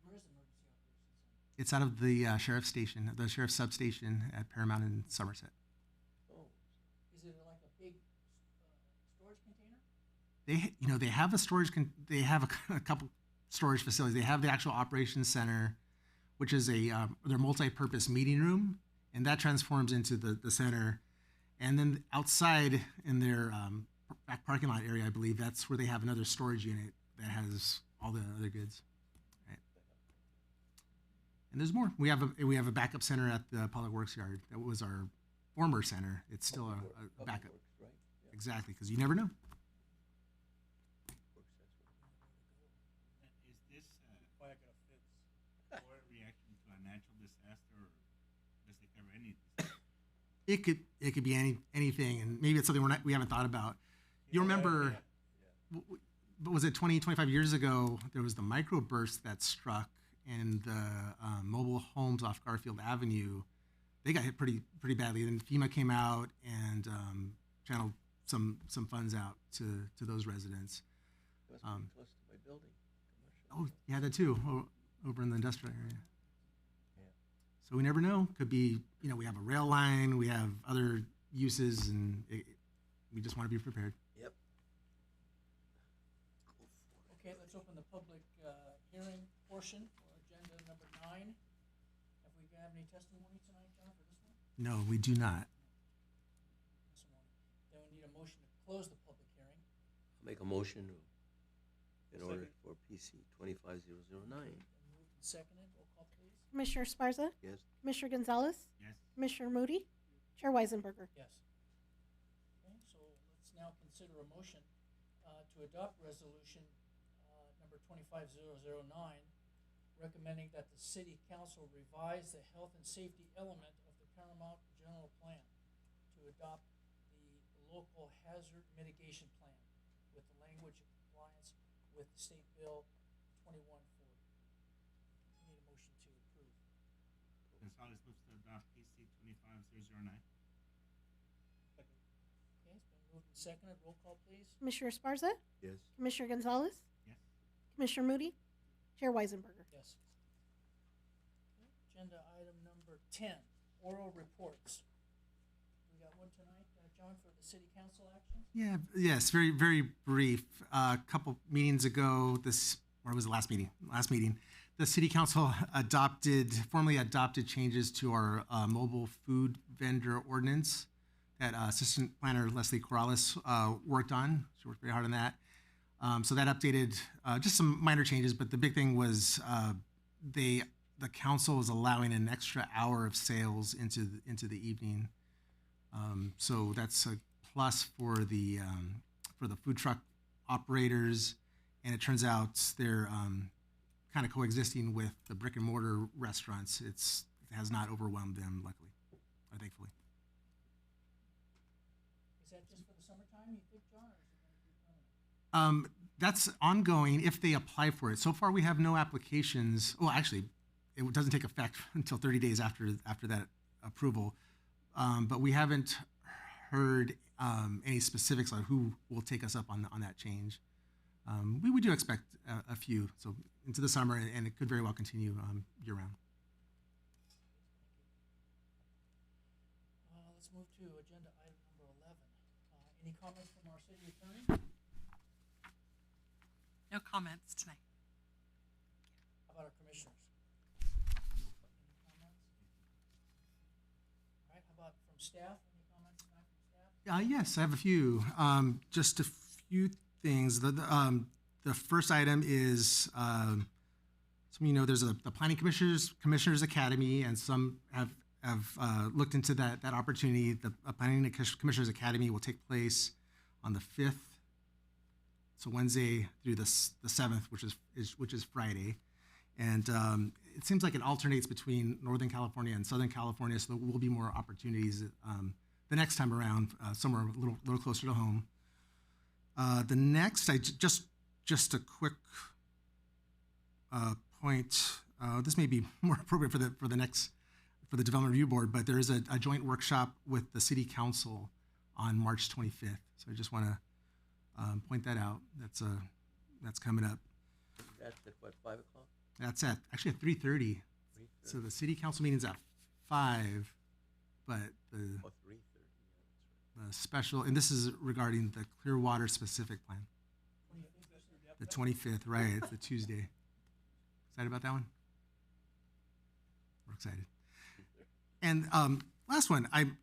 Where is the emergency operations center? it's out of the sheriff's station, the sheriff's substation at Paramount in Somerset. Oh, Is it like a big storage container? They have a storage. They have a couple storage facilities. They have the actual operations center, which is their multi-purpose meeting room, and that transforms into the center. And then outside in their back parking lot area, I believe that's where they have another storage unit that has all the other goods. Right. And there's more. We have a backup center at the Public Works Yard. That was our former center. It's still a backup. Works, right? Yeah. Exactly, because you never know. Works, that's what. Is this Why I got a fence. more a reaction to a natural disaster, or does it cover any disaster? It could be anything, and maybe it's something we haven't thought about. You remember, but was it 20, 25 years ago, there was the microburst that struck and the mobile homes off Garfield Avenue. They got hit pretty badly. Then FEMA came out and channeled some funds out to those residents. Must be close to my building. Oh, yeah, that too, over in the industrial area. Yeah. So we never know. Could be, we have a rail line, we have other uses, and we just want to be prepared. Yep. Okay, let's open the public hearing portion for agenda number 9. Have we got any testimony tonight, John, for this one? No, we do not. Testimony. Then we need a motion to close the public hearing. I'll make a motion in order for PC 25009. Then moved and seconded. Roll call, please. Commissioner Sparza, Yes. Commissioner Gonzalez, Yes. Commissioner Moody, Chair Weisenberger. Yes. Okay, so let's now consider a motion to adopt resolution number 25009, recommending that the city council revise the health and safety element of the Paramount General Plan to adopt the local hazard mitigation plan with the language in compliance with State Bill 2140. We need a motion to approve. Gonzalez moves to adopt PC 25009. Okay, it's been moved and seconded. Roll call, please. Commissioner Sparza, Yes. Commissioner Gonzalez, Yes. Commissioner Moody, Chair Weisenberger. Yes. Okay, agenda item number 10, oral reports. We got one tonight, John, for the city council action? Yes, very, very brief. A couple meetings ago, or it was the last meeting, the city council formally adopted changes to our mobile food vendor ordinance that Assistant Planner Leslie Corrales worked on. She worked very hard on that. So that updated just some minor changes, but the big thing was the council was allowing an extra hour of sales into the evening. So that's a plus for the food truck operators, and it turns out they're kind of coexisting with the brick and mortar restaurants. It has not overwhelmed them, luckily or thankfully. Is that just for the summertime, you think, John, or is it going to be permanent? That's ongoing if they apply for it. So far, we have no applications. Well, actually, it doesn't take effect until 30 days after that approval. But we haven't heard any specifics on who will take us up on that change. We do expect a few, so into the summer, and it could very well continue year round. Let's move to agenda item number 11. Any comments from our city attorney? No comments tonight. How about our commissioners? Any comments? All right, how about from staff? Any comments tonight from staff? Yes, I have a few. Just a few things. The first item is some of you know there's the Planning Commissioners Academy, and some have looked into that opportunity. The Planning Commissioners Academy will take place on the 5th, so Wednesday through the 7th, which is Friday, and it seems like it alternates between Northern California and Southern California, so there will be more opportunities the next time around, somewhere a little closer to home. The next, just a quick point. This may be more appropriate for the Development Review Board, but there is a joint workshop with the City Council on March 25th. So I just want to point that out. That's coming up. That's at what, 5 o'clock? That's actually at 3:30. So the City Council meeting's at 5, but the 3:30. the special, and this is regarding the Clearwater specific plan. The 25th, right? It's the Tuesday. Excited about that one? We're excited. And last one, I'm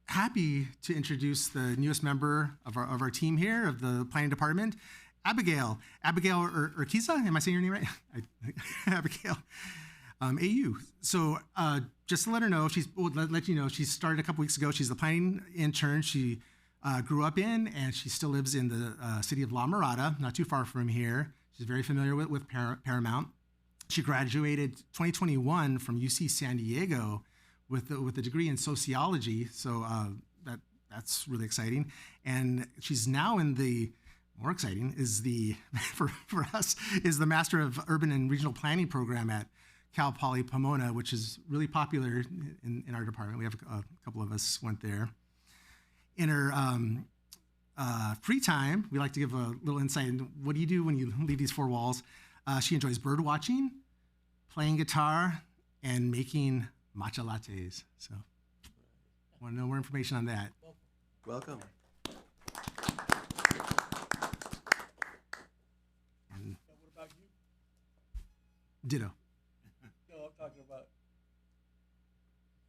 happy to introduce the newest member of our team here of the planning department, Abigail Urquiza. Am I saying your name right? Abigail. AU. So just to let her know, let you know, she started a couple weeks ago. She's the planning intern. She grew up in, and she still lives in the city of La Mirada, not too far from here. She's very familiar with Paramount. She graduated 2021 from UC San Diego with a degree in sociology. So that's really exciting. And she's now in the more exciting is the for us is the Master of Urban and Regional Planning program at Cal Poly Pomona, which is really popular in our department. We have a couple of us went there. In her free time, we like to give a little insight into what do you do when you leave these four walls. She enjoys bird watching, playing guitar, and making matcha lattes. So, want to know more information on that? Welcome. And What about you? ditto. No, I'm talking about.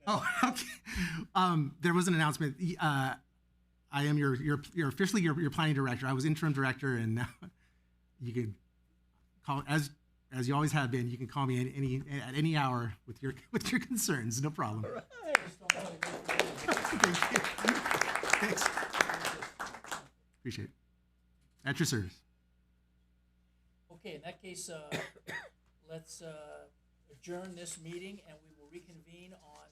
Oh, okay. There was an announcement. I am you're officially your planning director. I was interim director, and now you can call as you always have been. You can call me at any hour with your concerns. No problem. All right. Thank you. Thanks. Appreciate it. At your service. Okay, in that case, let's adjourn this meeting, and we will reconvene on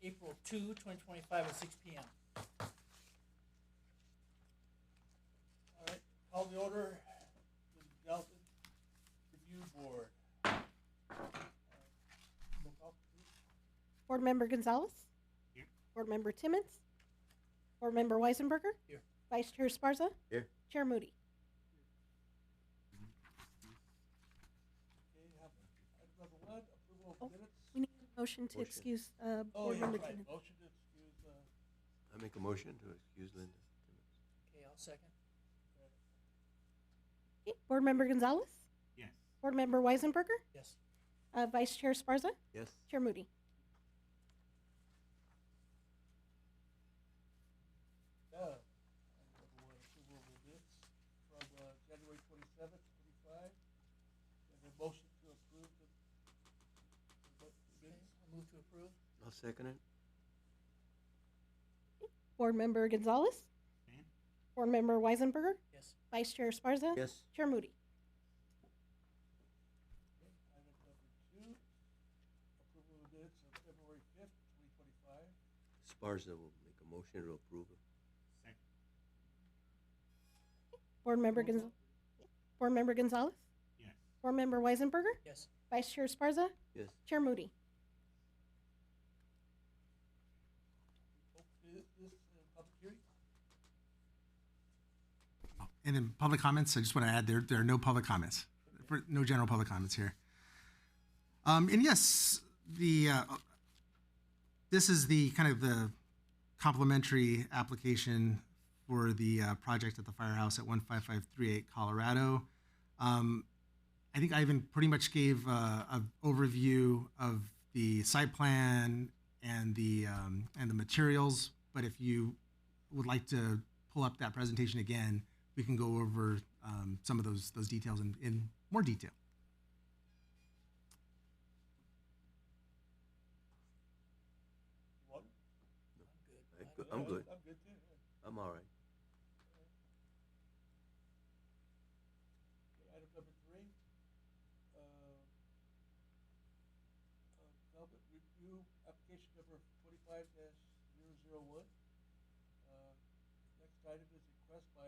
April 2, 2025 at 6 p.m. All right, call the order, the Development Review Board. Roll call, please. Board Member Gonzalez? Here. Board Member Timmons? Board Member Weisenberger? Here. Vice Chair Esparza? Here. Chair Moody? Okay, item number 1, approval Oh. of minutes. We need a motion to Motion. excuse Oh, Board yeah, Member right, Timmons. motion to excuse, I make a motion to excuse Linda. Okay, I'll second. Okay, Board Member Gonzalez? Yes. Board Member Weisenberger, Yes. Vice Chair Sparza, Yes. Chair Moody. Now, item number one, approval of the minutes from, January 27th, 25. And a motion to approve the Okay, minutes. I move to approve. I'll second it. Board Member Gonzalez, Abstain? Board Member Weisenberger, Yes. Vice Chair Sparza, Yes. Chair Moody. Okay, item number two, approval of the minutes of February 5th, 2025. Sparza will make a motion to approve it. Second. Board Member Board Member Gonzalez, Yes. Board Member Weisenberger, Yes. Vice Chair Sparza, Yes. Chair Moody. This, public hearing? And then public comments, I just want to add, there are no public comments, no general public comments here. And yes, this is the kind of the complimentary application for the project at the firehouse at 15538 Colorado. I think I even pretty much gave an overview of the site plan and the materials. But if you would like to pull up that presentation again, we can go over some of those details in more detail. You want it? I'm good. I'm good. I'm good too. Yeah. I'm all right. Okay, item number three, development review, application number 25-001. Next item is a request by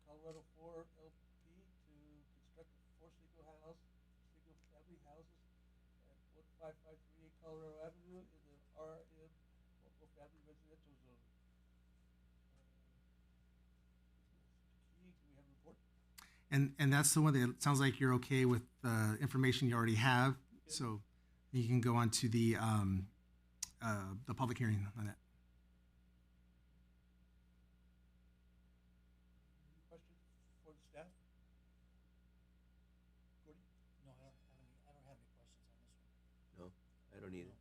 Colorado 4 LP to construct single-family houses at 15538 Colorado Avenue in the RM multifamily residential zone. Key, do we have a report? And that's the one that it sounds like you're okay with the information you already have. So you can go on to the public hearing on that. Any questions for the staff? Gordy? No, I don't have any questions on this one. No, I don't need it.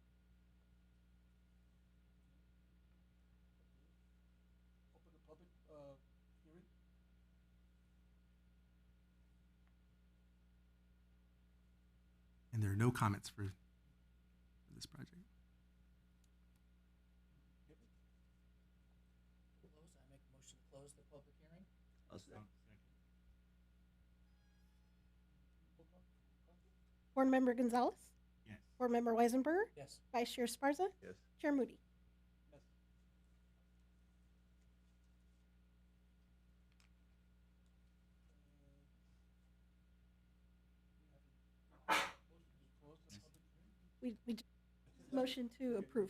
Open the public, hearing. And there are no comments for this project. Given? Close, I make a motion to close the public hearing. I'll second. Second. Roll call? Board Member Gonzalez, Yes. Board Member Weisenberger, Yes. Vice Chair Sparza, Yes. Chair Moody. Yes. We have a motion to close the public hearing? We motion to approve.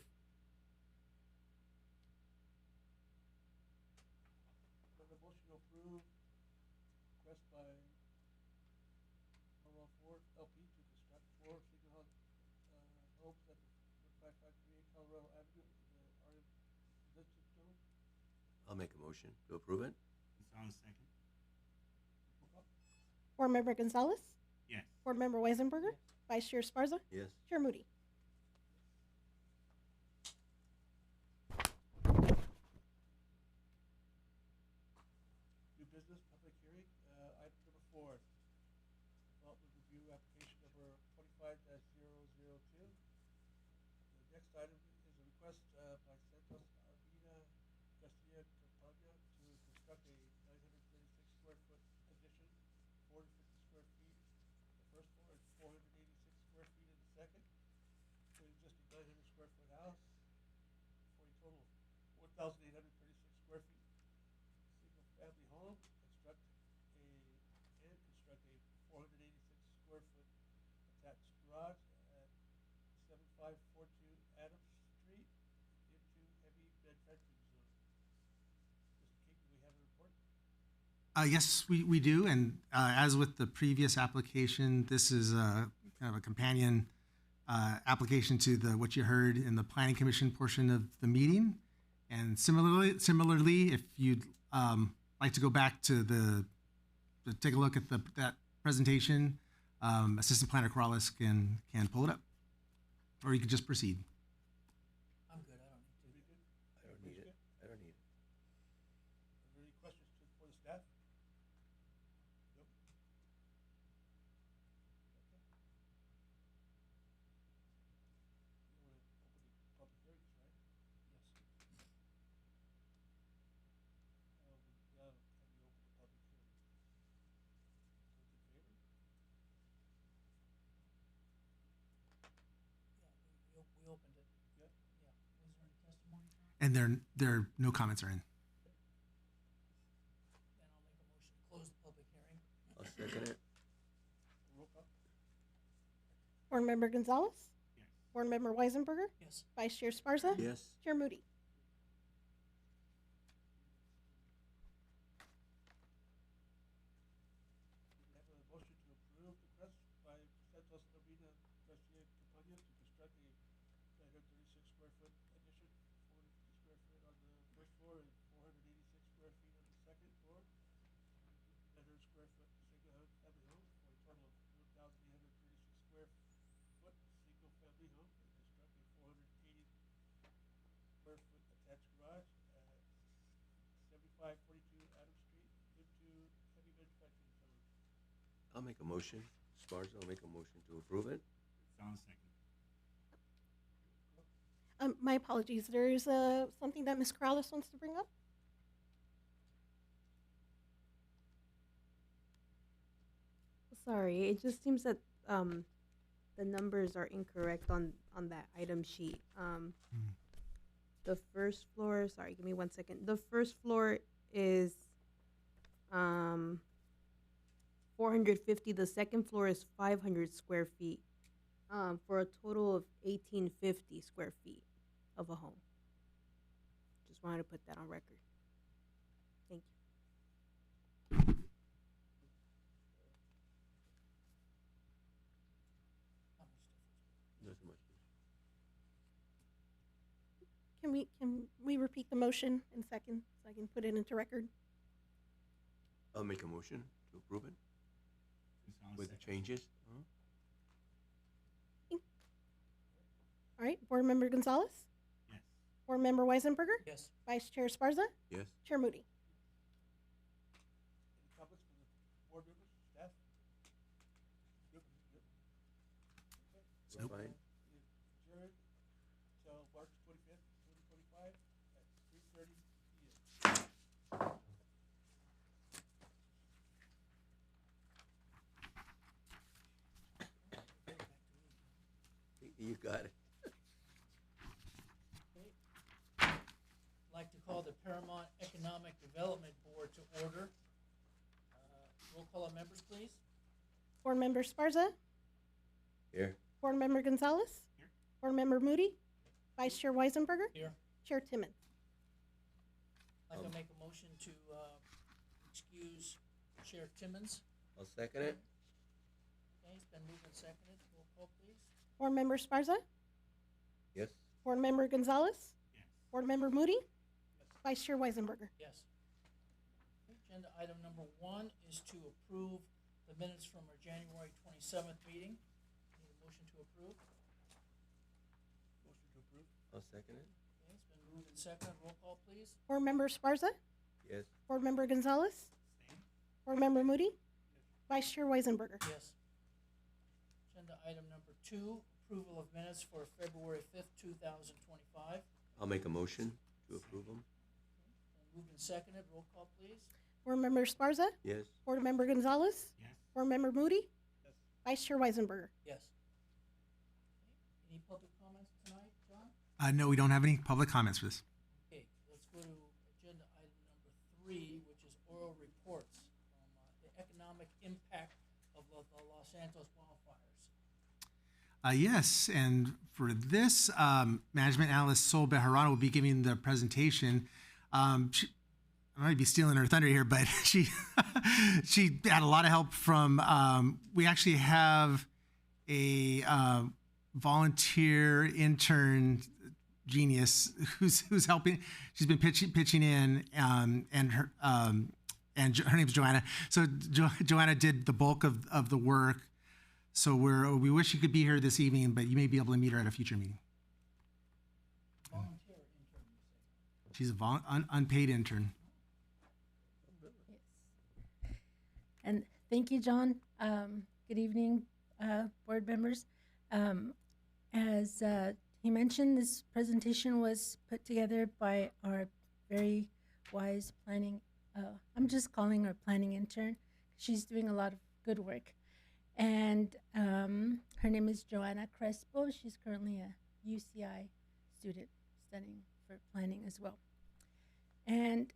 We have a motion to approve request by Colorado 4 LP to construct 4 single homes at the 15538 Colorado Avenue in the RM residential zone. I'll make a motion to approve it. Gonzalez, second. Roll call? Board Member Gonzalez, Yes. Board Member Weisenberger, Vice Chair Sparza, Yes. Chair Moody. New business, public hearing, item number 4. Development review application number 25-002. The next item is a request by Santos Armina Garcia Campagna to construct a 936 square foot addition, 450 square feet the first floor and 486 square feet in the second, to an existing 900 square foot house, for a total of 1,836 square feet. Single-family home, construct a 486 square foot attached garage at 7542 Adams Street into heavy manufacturing zone. Mr. King, do we have a report? Yes, we do. And as with the previous application, this is kind of a companion application to what you heard in the Planning Commission portion of the meeting. And similarly, if you'd like to go back to take a look at that presentation, Assistant Planner Corrales can pull it up, or you could just proceed. I'm good, I don't need to. I don't need it. I don't need it. Are there any questions for the staff? Nope. Okay. You want to open the public hearings, right? Yes. Now we open the public hearing. Those in favor? Yeah, we opened it. Yeah. Yeah. Was there any testimony, John? And there no comments are in. Then I'll make a motion to close the public hearing. I'll second it. Roll call? Board Member Gonzalez? Yes. Board Member Weisenberger? Yes. Vice Chair Sparza? Yes. Chair Moody? We have a motion to approve the request by Santos Lavina Garcia Campana to construct a 936 square foot addition, 450 square foot on the first floor and 486 square feet on the second floor. 900 square foot single family home for a total of 1,836 square foot single family home and construct a 480 square foot attached garage at 7542 Adams Street into heavy manufacturing zone. I'll make a motion. Sparza will make a motion to approve it. Sounds second. My apologies. There's something that Ms. Corrales wants to bring up. Sorry, it just seems that the numbers are incorrect on that item sheet. The first floor, sorry, give me 1 second. The first floor is 450. The second floor is 500 square feet, for a total of 1850 square feet of a home. Just wanted to put that on record. Thank you. How much difference? Not too much. Can we repeat the motion in second so I can put it into record? I'll make a motion to approve it Sounds with the second. changes. All right, Board Member Gonzalez? Yes. Board Member Weisenberger? Yes. Vice Chair Sparza? Yes. Chair Moody? Any comments from the board members, staff? Nope. Nope. Okay. That's fine. Adjourned till March 25th, 2025 at 3:30 p.m. You got it. Okay. Like to call the Paramount Economic Development Board to order. Roll call on members, please. Board Member Sparza? Here. Board Member Gonzalez? Here. Board Member Moody? Vice Chair Weisenberger? Here. Chair Timmons? I'd like to make a motion to excuse Chair Timmons. I'll second it. Okay, it's been moved and seconded. Roll call, please. Board Member Sparza? Yes. Board Member Gonzalez? Yes. Board Member Moody? Vice Chair Weisenberger? Yes. Agenda item number 1 is to approve the minutes from our January 27th meeting. Need a motion to approve? Motion to approve? I'll second it. Okay, it's been moved and seconded. Roll call, please. Board Member Sparza? Yes. Board Member Gonzalez? Same. Board Member Moody? Vice Chair Weisenberger? Yes. Agenda item number 2, approval of minutes for February 5th, 2025. I'll make a motion to approve them. Been moved and seconded. Roll call, please. Board Member Sparza? Yes. Board Member Gonzalez? Yes. Board Member Moody? Yes. Vice Chair Weisenberger? Yes. Okay, any public comments tonight, John? No, we don't have any public comments for this. Okay, let's go to agenda item number 3, which is oral reports from the economic impact of the Los Santos wildfires. Yes, and for this, management analyst Sol Bejarano will be giving the presentation. I might be stealing her thunder here, but she had a lot of help from. We actually have a volunteer intern genius who's helping. She's been pitching in, and her her name's Joanna. So Joanna did the bulk of the work. So we wish you could be here this evening, but you may be able to meet her at a future meeting. Volunteer intern, you say? She's a unpaid intern. And thank you, John. Good evening, board members. As he mentioned, this presentation was put together by our very wise planning, I'm just calling her planning intern. She's doing a lot of good work. And her name is Joanna Crespo. She's currently a UCI student studying for planning as well. And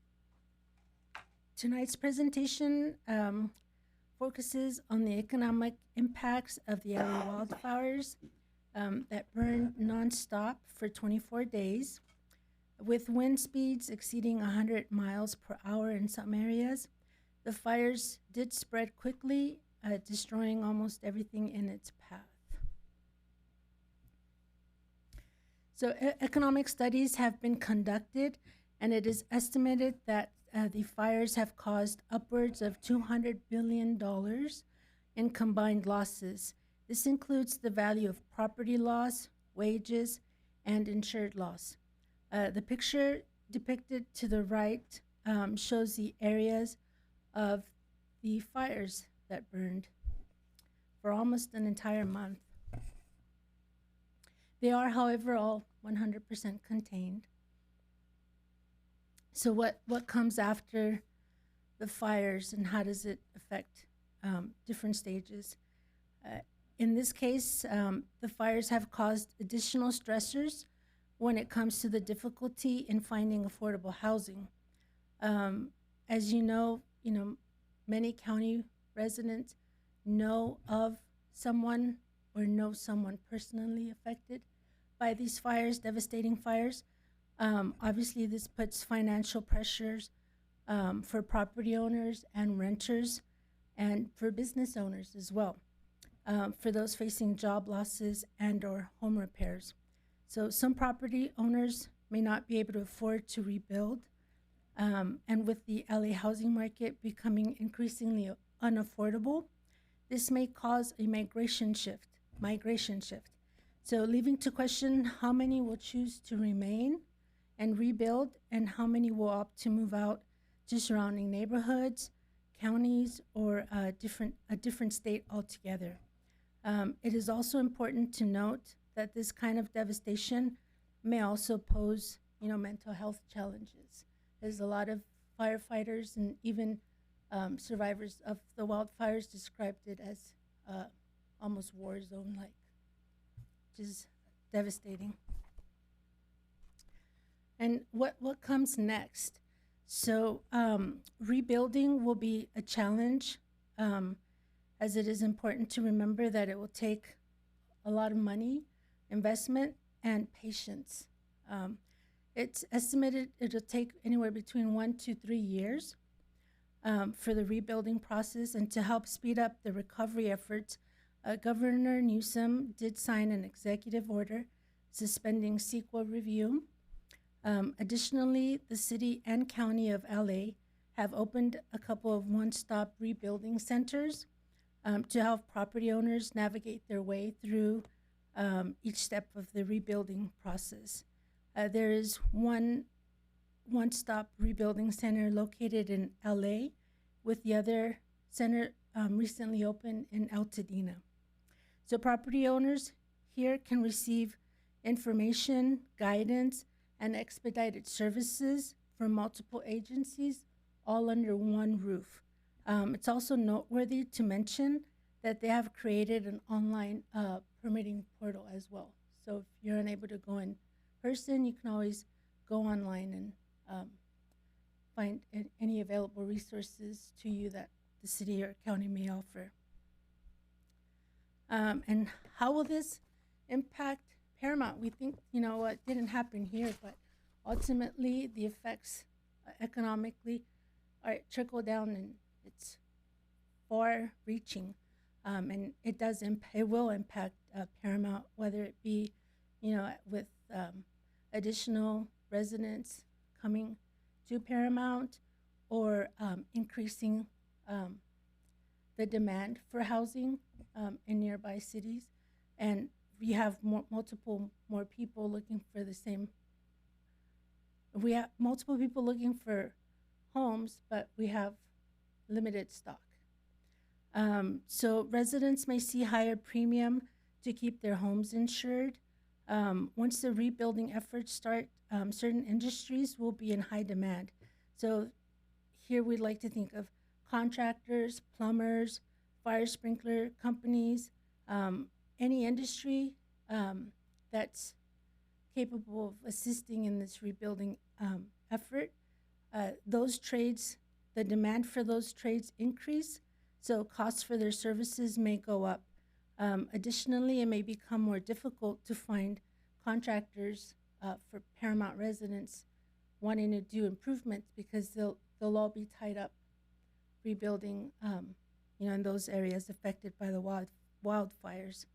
tonight's presentation focuses on the economic impacts of the LA wildfires that burned nonstop for 24 days, with wind speeds exceeding 100 miles per hour in some areas. The fires did spread quickly, destroying almost everything in its path. So economic studies have been conducted, and it is estimated that the fires have caused upwards of $200 billion in combined losses. This includes the value of property loss, wages, and insured loss. The picture depicted to the right shows the areas of the fires that burned for almost an entire month. They are, however, all 100% contained. So what comes after the fires, and how does it affect different stages? In this case, the fires have caused additional stressors when it comes to the difficulty in finding affordable housing. As you know, many county residents know of someone or know someone personally affected by these fires, devastating fires. Obviously, this puts financial pressures for property owners and renters, and for business owners as well, for those facing job losses and/or home repairs. So some property owners may not be able to afford to rebuild, and with the LA housing market becoming increasingly unaffordable, this may cause a migration shift. So leaving to question how many will choose to remain and rebuild, and how many will opt to move out to surrounding neighborhoods, counties, or a different state altogether. It is also important to note that this kind of devastation may also pose, mental health challenges. There's a lot of firefighters and even survivors of the wildfires described it as almost war zone-like, which is devastating. And what comes next? So rebuilding will be a challenge, as it is important to remember that it will take a lot of money, investment, and patience. It's estimated it'll take anywhere between 1 to 3 years for the rebuilding process. And to help speed up the recovery efforts, Governor Newsom did sign an executive order suspending CEQA review. Additionally, the city and county of LA have opened a couple of one-stop rebuilding centers to help property owners navigate their way through each step of the rebuilding process. There is one-stop rebuilding center located in LA, with the other center recently opened in Altadena. So property owners here can receive information, guidance, and expedited services from multiple agencies, all under one roof. It's also noteworthy to mention that they have created an online permitting portal as well. So if you're unable to go in person, you can always go online and find any available resources to you that the city or county may offer. And how will this impact Paramount? We think, it didn't happen here, but ultimately the effects economically are trickle down, and it's far-reaching, and it will impact Paramount, whether it be, with additional residents coming to Paramount, or increasing the demand for housing in nearby cities, and we have multiple more people looking for the same. We have multiple people looking for homes, but we have limited stock. So residents may see higher premium to keep their homes insured. Once the rebuilding efforts start, certain industries will be in high demand. So here we'd like to think of contractors, plumbers, fire sprinkler companies, any industry that's capable of assisting in this rebuilding effort. Those trades, the demand for those trades increase, so costs for their services may go up. Additionally, it may become more difficult to find contractors for Paramount residents wanting to do improvements because they'll all be tied up rebuilding, in those areas affected by the wildfires.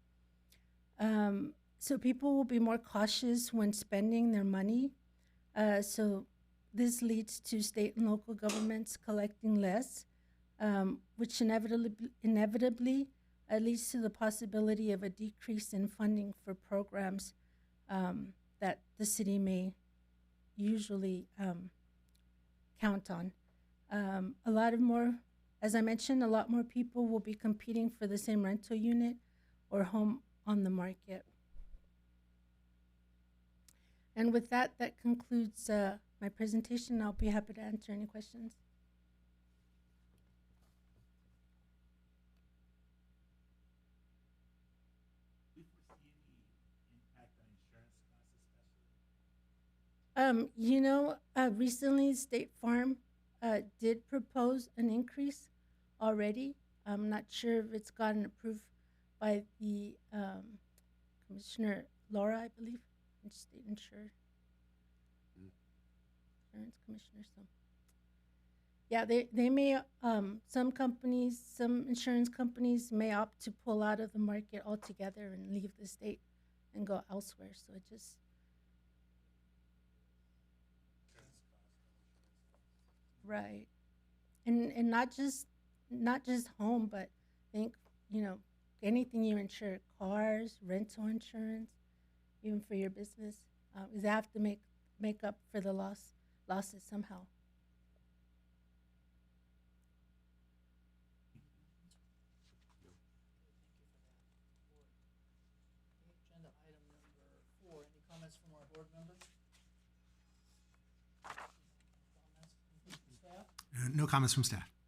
So people will be more cautious when spending their money. So this leads to state and local governments collecting less, which inevitably leads to the possibility of a decrease in funding for programs that the city may usually count on. A lot more people will be competing for the same rental unit or home on the market. And with that concludes my presentation. I'll be happy to answer any questions. Do you foresee any impact on insurance costs, especially? Recently State Farm did propose an increase already. I'm not sure if it's gotten approved by the Commissioner Laura, I believe, State Insurance Commissioner. So, yeah, they may some insurance companies may opt to pull out of the market altogether and leave the state and go elsewhere. So it just right, and not just home, but think anything you insure, cars, rental insurance, even for your business, is they have to make up for the losses somehow. Agenda item number 4, any comments from our board members? Comments from staff? No comments from staff.